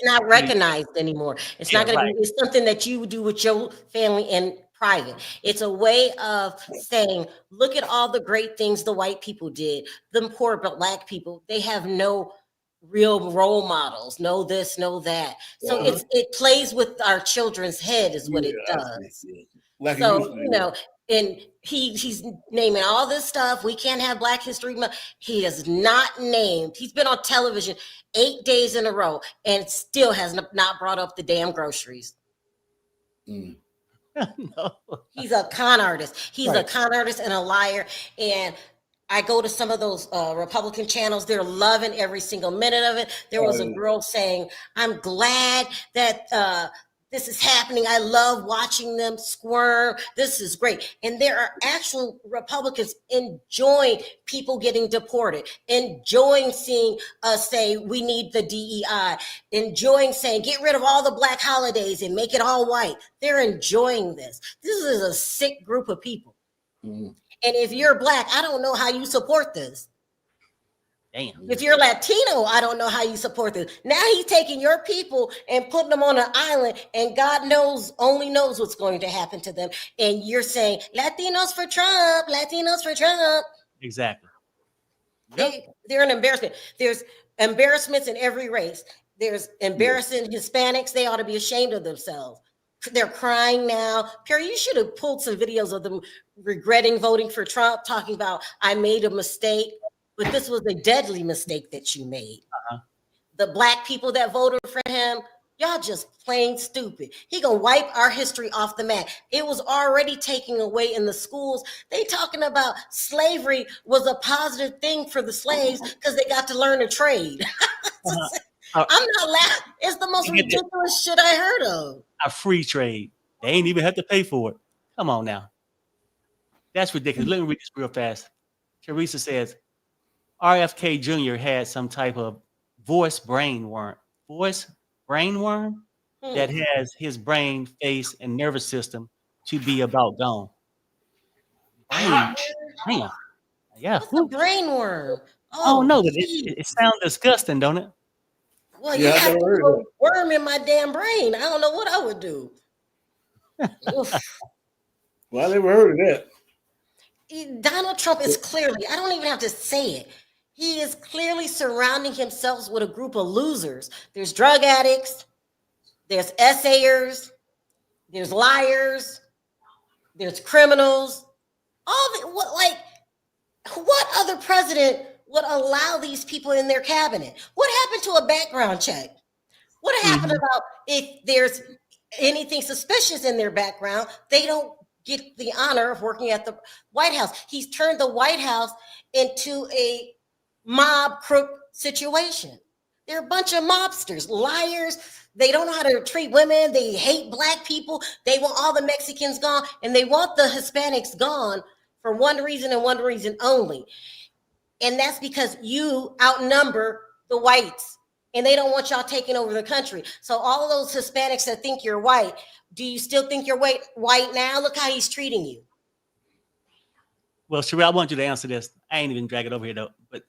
not recognized anymore. It's not going to be. It's something that you do with your family in private. It's a way of saying, look at all the great things the white people did. The poor Black people, they have no real role models. No this, no that. So it plays with our children's head, is what it does. Like so and he's naming all this stuff. We can't have Black History Month. He has not named. He's been on television 8 days in a row and still has not brought up the damn groceries. Mm. No. He's a con artist. He's a con artist and a liar. And I go to some of those Republican channels. They're loving every single minute of it. There was a girl saying, I'm glad that this is happening. I love watching them squirm. This is great. And there are actual Republicans enjoying people getting deported, enjoying seeing us say we need the DEI, enjoying saying get rid of all the black holidays and make it all white. They're enjoying this. This is a sick group of people. Mm-hmm. And if you're black, I don't know how you support this. Damn. If you're Latino, I don't know how you support this. Now he's taking your people and putting them on an island, and God only knows what's going to happen to them. And you're saying, Latinos for Trump, Latinos for Trump. Exactly. Yep. They're an embarrassment. There's embarrassments in every race. There's embarrassing Hispanics. They ought to be ashamed of themselves. They're crying now. Perry, you should have pulled some videos of them regretting voting for Trump, talking about, I made a mistake. But this was a deadly mistake that you made. The black people that voted for him, y'all just plain stupid. He gonna wipe our history off the map. It was already taken away in the schools. They talking about slavery was a positive thing for the slaves because they got to learn a trade. I'm not laughing. It's the most ridiculous shit I heard of. A free trade. They ain't even have to pay for it. Come on now. That's ridiculous. Let me read this real fast. Teresa says, RFK Jr. had some type of voice brain worm that has his brain, face, and nervous system to be about gone. Damn. Yeah. What's a brain worm? Oh no, but it sounds disgusting, don't it? Well, yeah, I put a worm in my damn brain. I don't know what I would do. Well, I never heard of that. Donald Trump is clearly, I don't even have to say it. He is clearly surrounding himself with a group of losers. There's drug addicts, there's essayers, there's liars, there's criminals. What other president would allow these people in their cabinet? What happened to a background check? What happened about if there's anything suspicious in their background, they don't get the honor of working at the White House. He's turned the White House into a mob crook situation. They're a bunch of mobsters, liars. They don't know how to treat women. They hate black people. They want all the Mexicans gone, and they want the Hispanics gone for one reason and one reason only. And that's because you outnumber the whites, and they don't want y'all taking over the country. So all of those Hispanics that think you're white, do you still think you're white now? Look how he's treating you. Well, Sherelle, I want you to answer this. I ain't even drag it over here though. But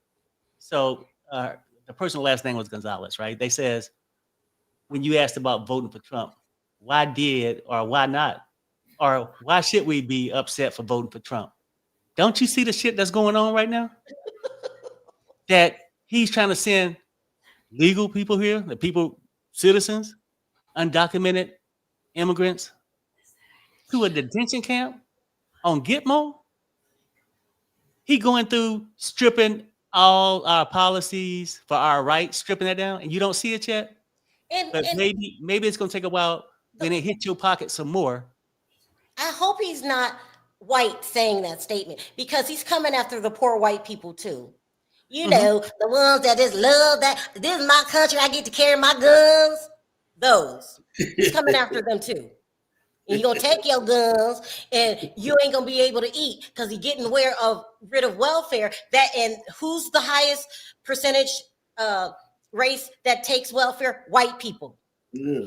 so the person's last name was Gonzalez, right? They says, when you asked about voting for Trump, why did or why not? Or why should we be upset for voting for Trump? Don't you see the shit that's going on right now? That he's trying to send legal people here, the people, citizens, undocumented immigrants, to a detention camp on Gitmo. He going through stripping all our policies for our rights, stripping that down, and you don't see it yet. But maybe it's gonna take a while. Then it hit your pocket some more. I hope he's not white saying that statement, because he's coming after the poor white people too. You know, the ones that just love that this is my country, I get to carry my guns. Those. He's coming after them too. And you're gonna take your guns and you ain't gonna be able to eat because he's getting rid of welfare. And who's the highest percentage race that takes welfare? White people. Yeah.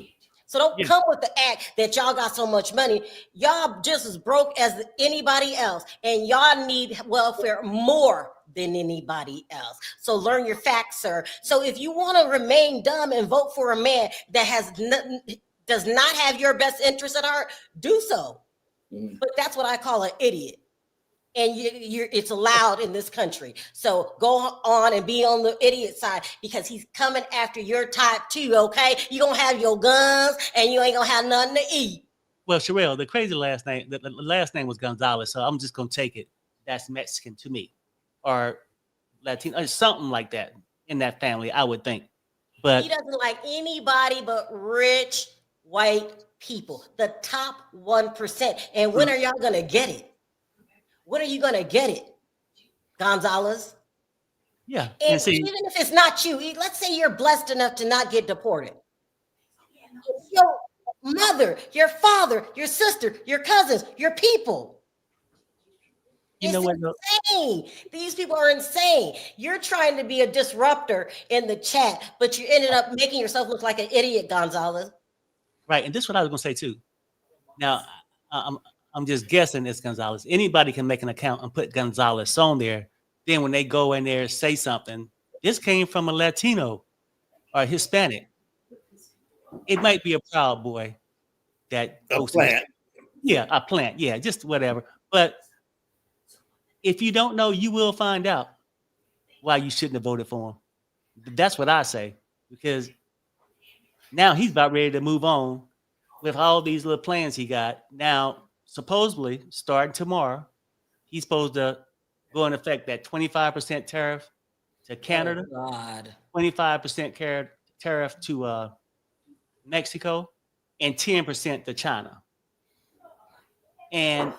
So don't come with the act that y'all got so much money. Y'all just as broke as anybody else, and y'all need welfare more than anybody else. So learn your facts, sir. So if you want to remain dumb and vote for a man that does not have your best interest at heart, do so. But that's what I call an idiot. And it's allowed in this country. So go on and be on the idiot side, because he's coming after your type too, okay? You're going to have your guns and you ain't going to have nothing to eat. Well, Sherelle, the crazy last name, the last name was Gonzalez, so I'm just going to take it. That's Mexican to me. Or Latino, or something like that in that family, I would think. But he doesn't like anybody but rich white people, the top 1%. And when are y'all going to get it? When are you going to get it, Gonzalez? Yeah. And even if it's not you, let's say you're blessed enough to not get deported. mother, your father, your sister, your cousins, your people. You know what? Insane. These people are insane. You're trying to be a disruptor in the chat, but you ended up making yourself look like an idiot, Gonzalez. Right, and this is what I was gonna say too. Now, I'm just guessing it's Gonzalez. Anybody can make an account and put Gonzalez on there. Then when they go in there and say something, this came from a Latino or Hispanic. It might be a Proud Boy that A posted plant. Yeah, a plant. Yeah, just whatever. But if you don't know, you will find out why you shouldn't have voted for him. That's what I say, because now he's about ready to move on with all these little plans he got. Now, supposedly, starting tomorrow, he's supposed to go in effect that 25% tariff to Canada, Oh, God. 25% tariff to Mexico, and 10% to China. And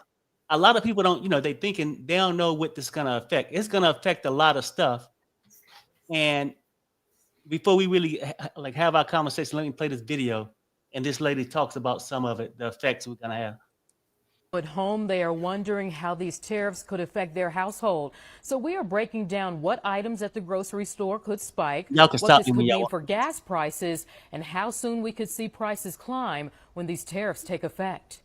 a lot of people don't, they don't know what this is going to affect. It's going to affect a lot of stuff. And before we really have our conversation, let me play this video. And this lady talks about some of it, the effects we're going to have. At home, they are wondering how these tariffs could affect their household. So we are breaking down what items at the grocery store could spike, Y'all can what stop this me could when y'all mean want. for gas prices, and how soon we could see prices climb when these tariffs take effect.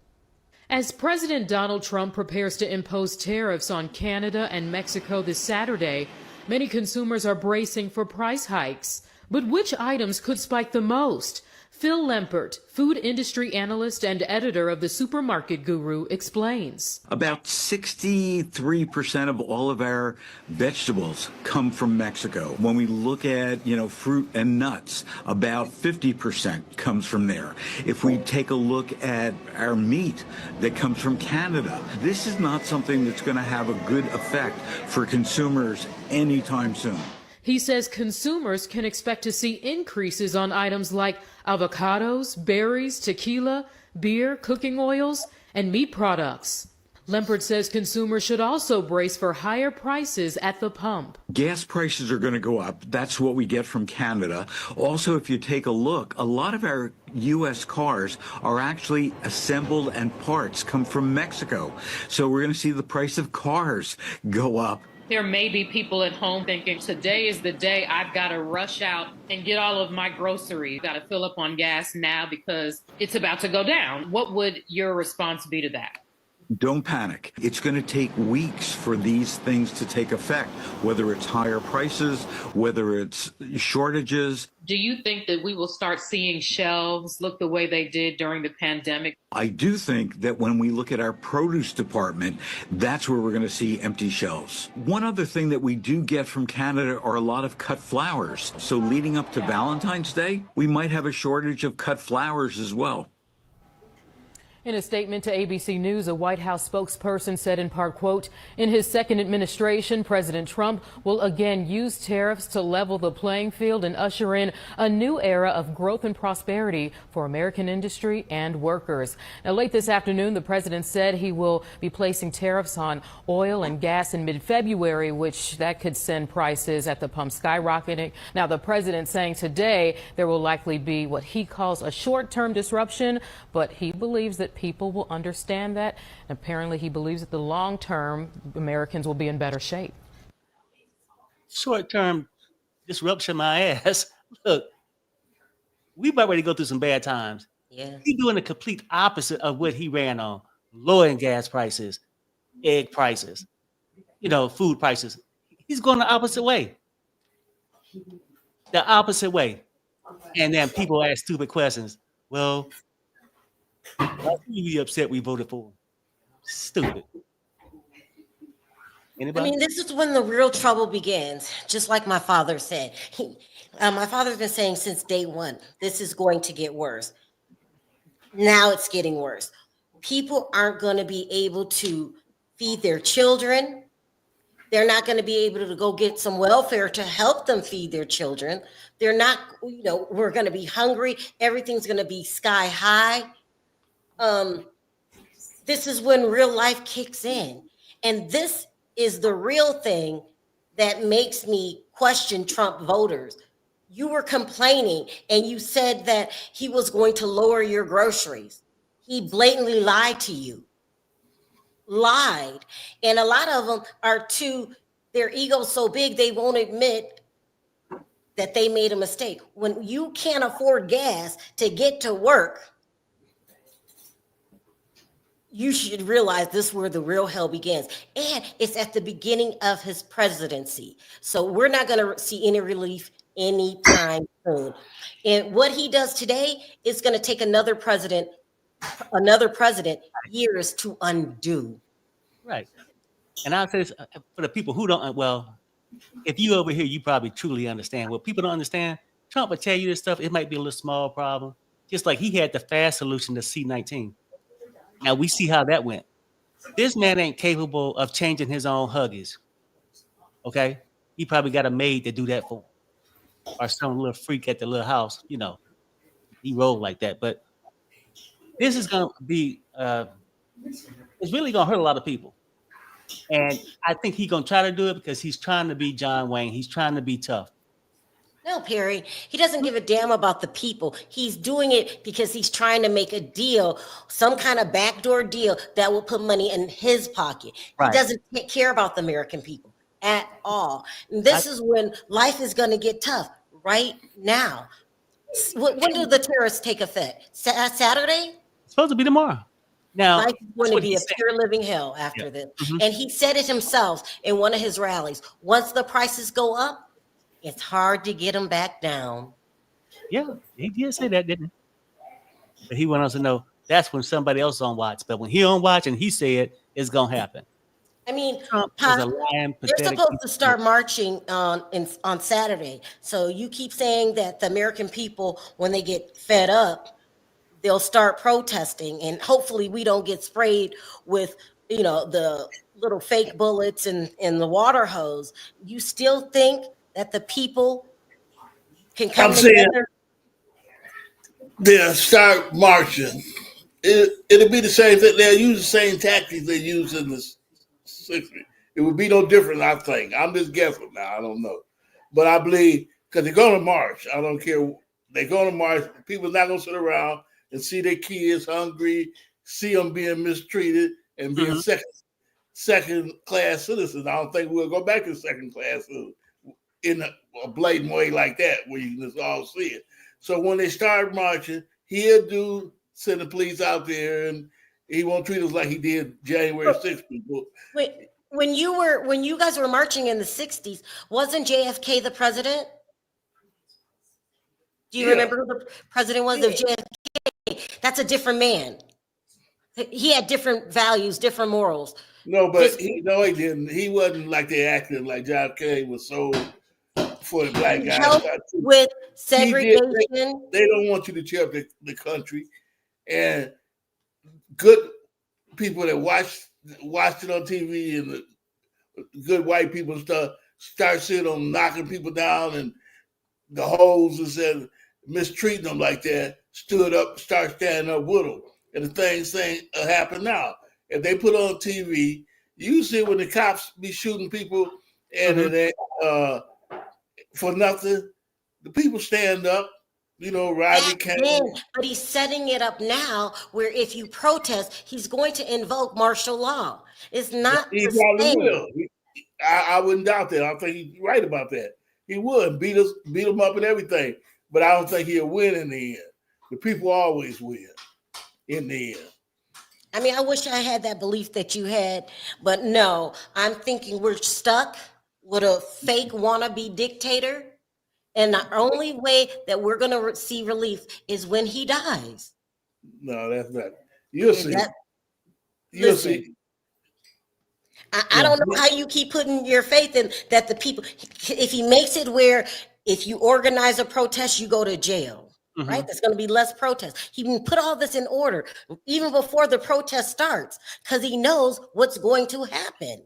As President Donald Trump prepares to impose tariffs on Canada and Mexico this Saturday, many consumers are bracing for price hikes. But which items could spike the most? Phil Lempert, food industry analyst and editor of the Supermarket Guru, explains. About 63% of all of our vegetables come from Mexico. When we look at, fruit and nuts, about 50% comes from there. If we take a look at our meat that comes from Canada, this is not something that's going to have a good effect for consumers anytime soon. He says consumers can expect to see increases on items like avocados, berries, tequila, beer, cooking oils, and meat products. Lempert says consumers should also brace for higher prices at the pump. Gas prices are going to go up. That's what we get from Canada. Also, if you take a look, a lot of our U.S. cars are actually assembled and parts come from Mexico. So we're going to see the price of cars go up. There may be people at home thinking, today is the day I've got to rush out and get all of my groceries. Got to fill up on gas now because it's about to go down. What would your response be to that? Don't panic. It's going to take weeks for these things to take effect, whether it's higher prices, whether it's shortages. Do you think that we will start seeing shelves look the way they did during the pandemic? I do think that when we look at our produce department, that's where we're going to see empty shelves. One other thing that we do get from Canada are a lot of cut flowers. So leading up to Valentine's Day, we might have a shortage of cut flowers as well. In a statement to ABC News, a White House spokesperson said in part, quote, in his second administration, President Trump will again use tariffs to level the playing field and usher in a new era of growth and prosperity for American industry and workers. Now, late this afternoon, the president said he will be placing tariffs on oil and gas in mid-February, which that could send prices at the pump skyrocketing. Now, the president saying today there will likely be what he calls a short-term disruption, but he believes that people will understand that. And apparently he believes that the long term Americans will be in better shape. Short term disruption, my ass. Look, we about ready to go through some bad times. Yeah. He's doing the complete opposite of what he ran on. Lowering gas prices, egg prices, food prices. He's going the opposite way. The opposite way. And then people ask stupid questions. Well, why should we be upset we voted for him? Stupid. Anybody? I mean, this is when the real trouble begins, just like my father said. My father's been saying since day one, this is going to get worse. Now it's getting worse. People aren't going to be able to feed their children. They're not going to be able to go get some welfare to help them feed their children. They're not, we're going to be hungry. Everything's going to be sky high. This is when real life kicks in. And this is the real thing that makes me question Trump voters. You were complaining and you said that he was going to lower your groceries. He blatantly lied to you. Lied. And a lot of them are their ego's so big they won't admit that they made a mistake. When you can't afford gas to get to work, you should realize this is where the real hell begins. And it's at the beginning of his presidency. So we're not going to see any relief anytime soon. And what he does today is going to take another president years to undo. Right. And I'll say this for the people who don't, well, if you over here, you probably truly understand. What people don't understand, Trump will tell you this stuff. It might be a little small problem. Just like he had the fast solution to C-19. Now we see how that went. This man ain't capable of changing his own Huggies. Okay? He probably got a maid to do that for him. Or some little freak at the little house, you know. He rolled like that. But this is going to be, it's really going to hurt a lot of people. And I think he's going to try to do it because he's trying to be John Wayne. He's trying to be tough. No, Perry, he doesn't give a damn about the people. He's doing it because he's trying to make a deal, some kind of backdoor deal that will put money in his pocket. Right. He doesn't care about the American people at all. And this is when life is going to get tough, right now. When do the tariffs take effect? Saturday? It's supposed to be tomorrow. Now, life is going to be a pure living hell after this. Mm-hmm. And he said it himself in one of his rallies. Once the prices go up, it's hard to get them back down. Yeah, he did say that, didn't he? But he wants us to know that's when somebody else is on watch. But when he on watch and he said it's going to happen. I mean, they're supposed to start marching on Saturday. So you keep saying that the American people, when they get fed up, they'll start protesting. And hopefully we don't get sprayed with, the little fake bullets and the water hose. You still think that the people can come together? They'll start marching. It'll be the same thing. They'll use the same tactics they used in the 60s. It would be no different, I think. I'm just guessing now. I don't know. But I believe, because they're going to march. I don't care. They're going to march. People are not going to sit around and see their kids hungry, see them being mistreated, and being second-class citizens. I don't think we'll go back to second-class citizens in a blatant way like that, where you can just all see it. So when they start marching, he'll send the police out there, and he won't treat us like he did January 6th. Wait, when you guys were marching in the 60s, wasn't JFK the president? Do you remember who the president was of JFK? That's a different man. He had different values, different morals. No, but he didn't. He wasn't like they acted like JFK was so for the black guys. With segregation. They don't want you to tear up the country. And good people that watched it on TV and the good white people start sitting on knocking people down, and the hoes that said mistreating them like that stood up, start standing up with them. And the things happen now. If they put on TV, you see when the cops be shooting people and they for nothing, the people stand up, Rodney King. But he's setting it up now where if you protest, he's going to invoke martial law. It's not he probably will. I wouldn't doubt that. I think he's right about that. He would beat them up and everything, but I don't think he'll win in the end. The people always win in the end. I mean, I wish I had that belief that you had, but no, I'm thinking we're stuck with a fake wannabe dictator. And the only way that we're going to see relief is when he dies. No, that's not. You'll see. You'll see. I don't know how you keep putting your faith in that the people, if he makes it where if you organize a protest, you go to jail, right? There's going to be less protest. He can put all this in order even before the protest starts because he knows what's going to happen.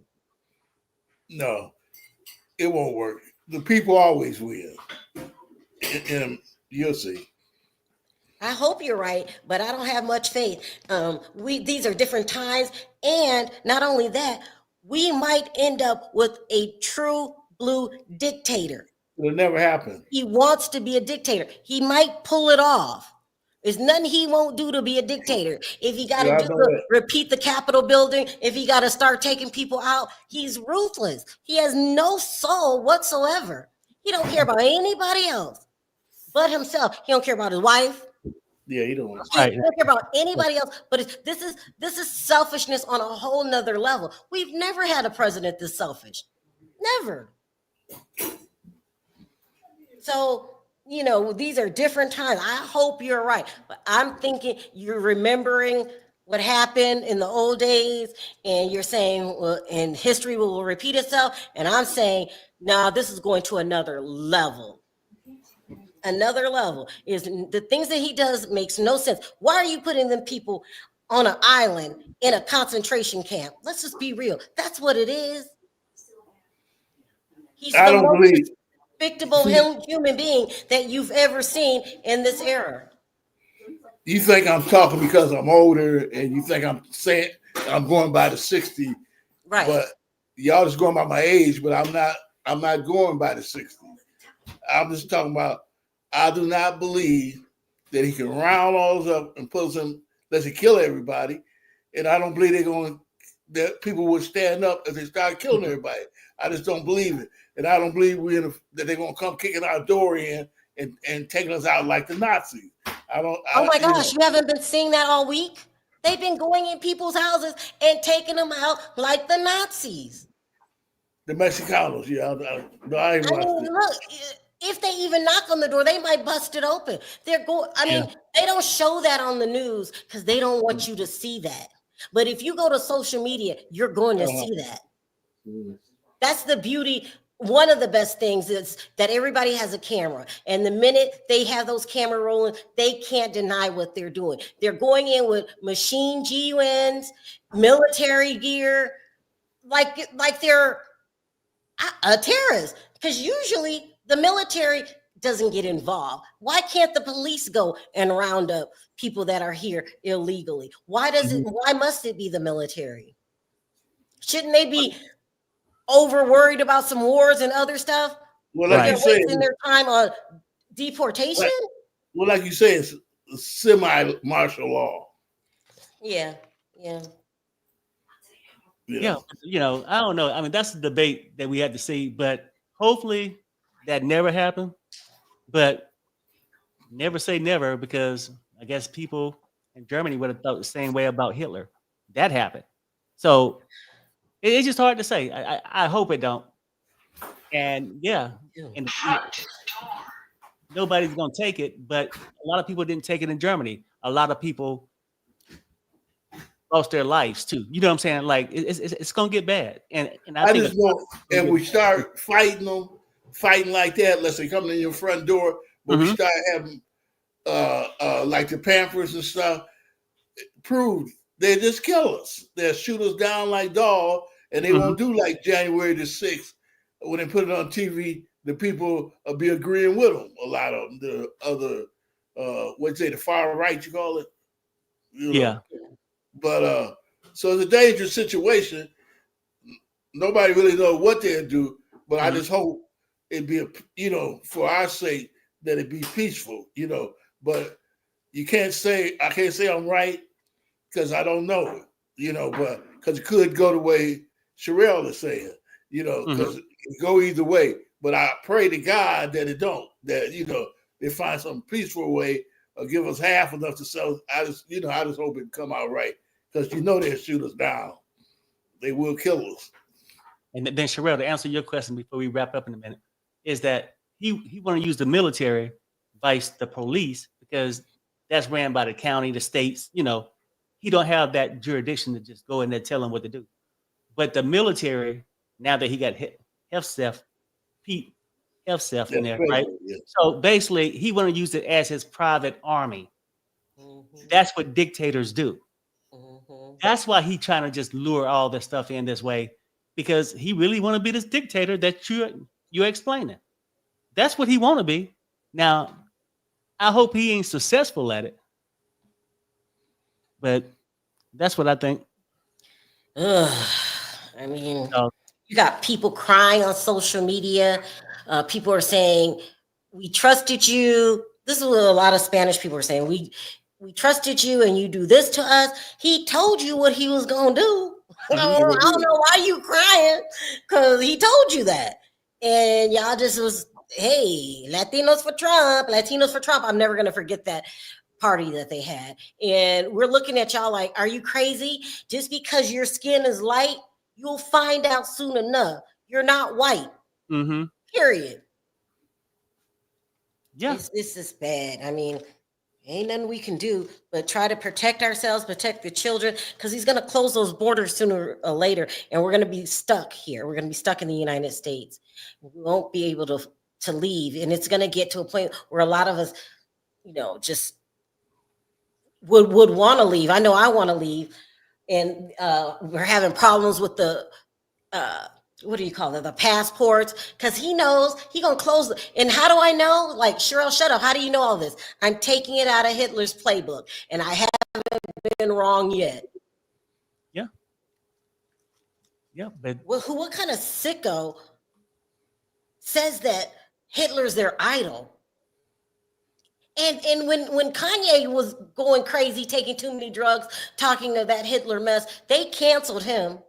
No, it won't work. The people always win. And you'll see. I hope you're right, but I don't have much faith. These are different times. And not only that, we might end up with a true blue dictator. It'll never happen. He wants to be a dictator. He might pull it off. There's nothing he won't do to be a dictator. If he got to repeat the Capitol building, if he got to start taking people out, he's ruthless. He has no soul whatsoever. He don't care about anybody else but himself. He don't care about his wife. Yeah, he don't. He don't care about anybody else. But this is selfishness on a whole nother level. We've never had a president this selfish. Never. So, you know, these are different times. I hope you're right. But I'm thinking you're remembering what happened in the old days, and you're saying, well, and history will repeat itself. And I'm saying, no, this is going to another level. Another level is the things that he does makes no sense. Why are you putting them people on an island in a concentration camp? Let's just be real. That's what it is. He's I don't believe despicable human being that you've ever seen in this era. You think I'm talking because I'm older, and you think I'm saying I'm going by the 60, right? But y'all just going by my age, but I'm not. I'm not going by the 60. I'm just talking about. I do not believe that he can round all those up and put them, let he kill everybody, and I don't believe that people would stand up if they start killing everybody. I just don't believe it. And I don't believe that they're going to come kicking our door in and taking us out like the Nazis. Oh my gosh, you haven't been seeing that all week? They've been going in people's houses and taking them out like the Nazis. The Mexicanos, yeah. I mean, look, if they even knock on the door, they might bust it open. They're going. I mean, they don't show that on the news because they don't want you to see that. But if you go to social media, you're going to see that. That's the beauty. One of the best things is that everybody has a camera. And the minute they have those camera rolling, they can't deny what they're doing. They're going in with machine guns, military gear, like they're a terrorist. Because usually the military doesn't get involved. Why can't the police go and round up people that are here illegally? Why must it be the military? Shouldn't they be over worried about some wars and other stuff? Well, like you said, wasting their time on deportation. Like you say, it's semi-martial law. Yeah. You know, I don't know. I mean, that's the debate that we had to see, but hopefully that never happened. But never say never, because I guess people in Germany would have thought the same way about Hitler. That happened. So it's just hard to say. I hope it don't. And and nobody's gonna take it, but a lot of people didn't take it in Germany. A lot of people lost their lives too. You know what I'm saying? Like it's gonna get bad. And I think just know if we start fighting like that, let's say coming in your front door, but we start having like the Pampers and stuff, proved they just kill us. They'll shoot us down like dogs, and they won't do like January the 6th when they put it on TV. The people will be agreeing with them. A lot of them, the other, the far-right, you call it? Yeah. But so it's a dangerous situation. Nobody really knows what they'll do, but I just hope it'd be, for our sake, that it be peaceful, But I can't say I'm right because I don't know, but because it could go the way Sherelle is saying, because it go either way. But I pray to God that it don't, that, they find some peaceful way or give us half enough to sell. I just hope it come out right, because they'll shoot us down. They will kill us. And then Sherelle, to answer your question before we wrap up in a minute, is that he want to use the military vice the police, because that's ran by the county, the states. He don't have that jurisdiction to just go in there tell them what to do. But the military, now that he got HFCF in there, right? Yeah. So basically, he want to use it as his private army. That's what dictators do. That's why he trying to just lure all this stuff in this way, because he really want to be this dictator that you're explaining. That's what he want to be. Now, I hope he ain't successful at it, but that's what I think. I mean, you got people crying on social media People are saying, we trusted you. This is what a lot of Spanish people are saying. We trusted you and you do this to us. He told you what he was going to do. I don't know why you crying, because he told you that. And y'all just was, hey, Latinos for Trump. I'm never going to forget that party that they had. And we're looking at y'all like, are you crazy? Just because your skin is light, you'll find out soon enough. You're not white. Period. Yeah. This is bad. I mean, ain't nothing we can do but try to protect ourselves, protect the children, because he's going to close those borders sooner or later, and we're going to be stuck here. We're going to be stuck in the United States. We won't be able to leave, and it's going to get to a point where a lot of us, just would want to leave. I know I want to leave, and we're having problems with the what do you call it? The passports, because he knows he gonna close. And how do I know? Like, Cheryl, shut up. How do you know all this? I'm taking it out of Hitler's playbook, and I haven't been wrong yet. Yeah. Yeah, but what kind of sicko says that Hitler's their idol? And when Kanye was going crazy, taking too many drugs, talking of that Hitler mess, they canceled him.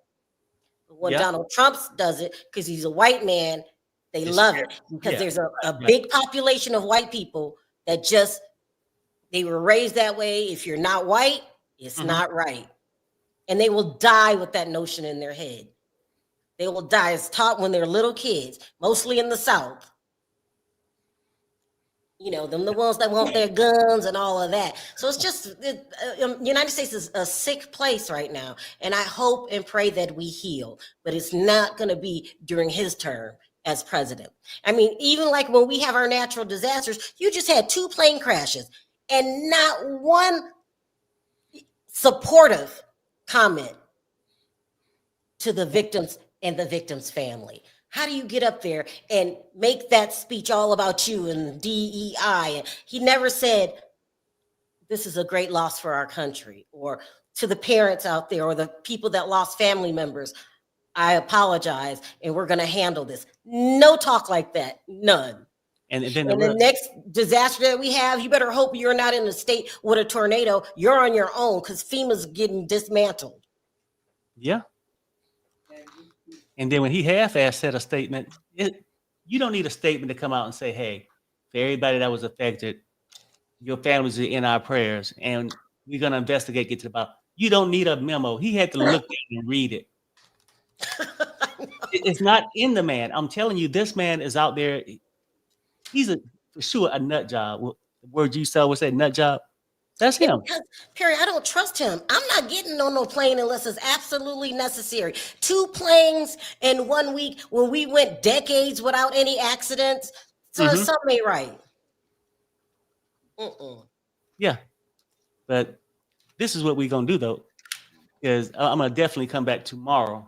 When Donald Trump does it, because he's a white man, they love it, because there's a big population of white people that they were raised that way. If you're not white, it's not right. And they will die with that notion in their head. They will die. It's taught when they're little kids, mostly in the South. Them the ones that want their guns and all of that. So it's just, United States is a sick place right now. And I hope and pray that we heal. But it's not going to be during his term as president. I mean, even like when we have our natural disasters, you just had 2 plane crashes and not one supportive comment to the victims and the victim's family. How do you get up there and make that speech all about you and D.E.I? He never said, this is a great loss for our country, or to the parents out there or the people that lost family members, I apologize and we're going to handle this. No talk like that. None. And then the next disaster that we have, you better hope you're not in a state with a tornado. You're on your own, because FEMA's getting dismantled. Yeah. And then when he half-assed said a statement, you don't need a statement to come out and say, hey, for everybody that was affected, your families are in our prayers, and we're going to investigate, get to the bottom. You don't need a memo. He had to look at it and read it. It's not in the man. I'm telling you, this man is out there. He's for sure a nut job. The word you said was that nut job. That's him. Because, Perry, I don't trust him. I'm not getting on no plane unless it's absolutely necessary. 2 planes in 1 week when we went decades without any accidents. So something ain't right. Yeah. But this is what we're going to do, though, is I'm going to definitely come back tomorrow.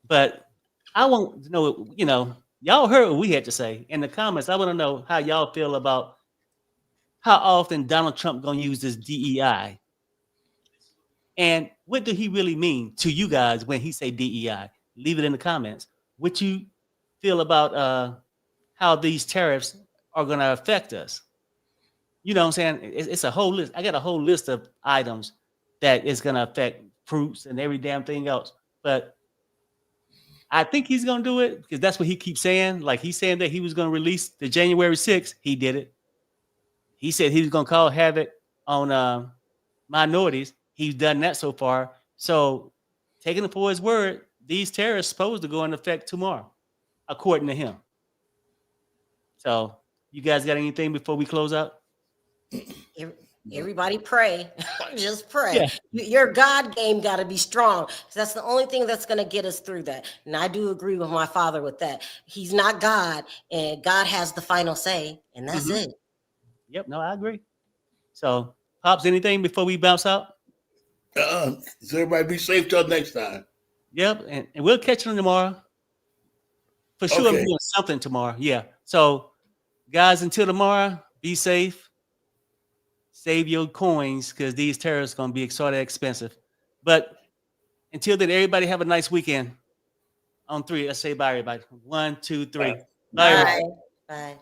But I want to know, y'all heard what we had to say in the comments. I want to know how y'all feel about how often Donald Trump going to use this DEI. And what do he really mean to you guys when he say DEI? Leave it in the comments. What you feel about how these tariffs are going to affect us? You know what I'm saying? It's a whole list. I got a whole list of items that is going to affect fruits and every damn thing else. But I think he's going to do it because that's what he keeps saying. Like, he's saying that he was going to release the January 6th. He did it. He said he was going to call havoc on minorities. He's done that so far. So, taking it for his word, these tariffs supposed to go into effect tomorrow, according to him. So, you guys got anything before we close out? Everybody pray. Just pray. Yeah. Your God game got to be strong. That's the only thing that's going to get us through that. And I do agree with my father with that. He's not God, and God has the final say, and that's it. Yep, no, I agree. So, Pops, anything before we bounce out? So everybody be safe till next time. Yep, and we'll catch them tomorrow. For sure, I'm doing something tomorrow. Yeah. So, guys, until tomorrow, be safe. Save your coins because these tariffs are going to be sort of expensive. But until then, everybody have a nice weekend. On 3, let's say bye, everybody. 1, 2, 3. Bye. Bye. Bye.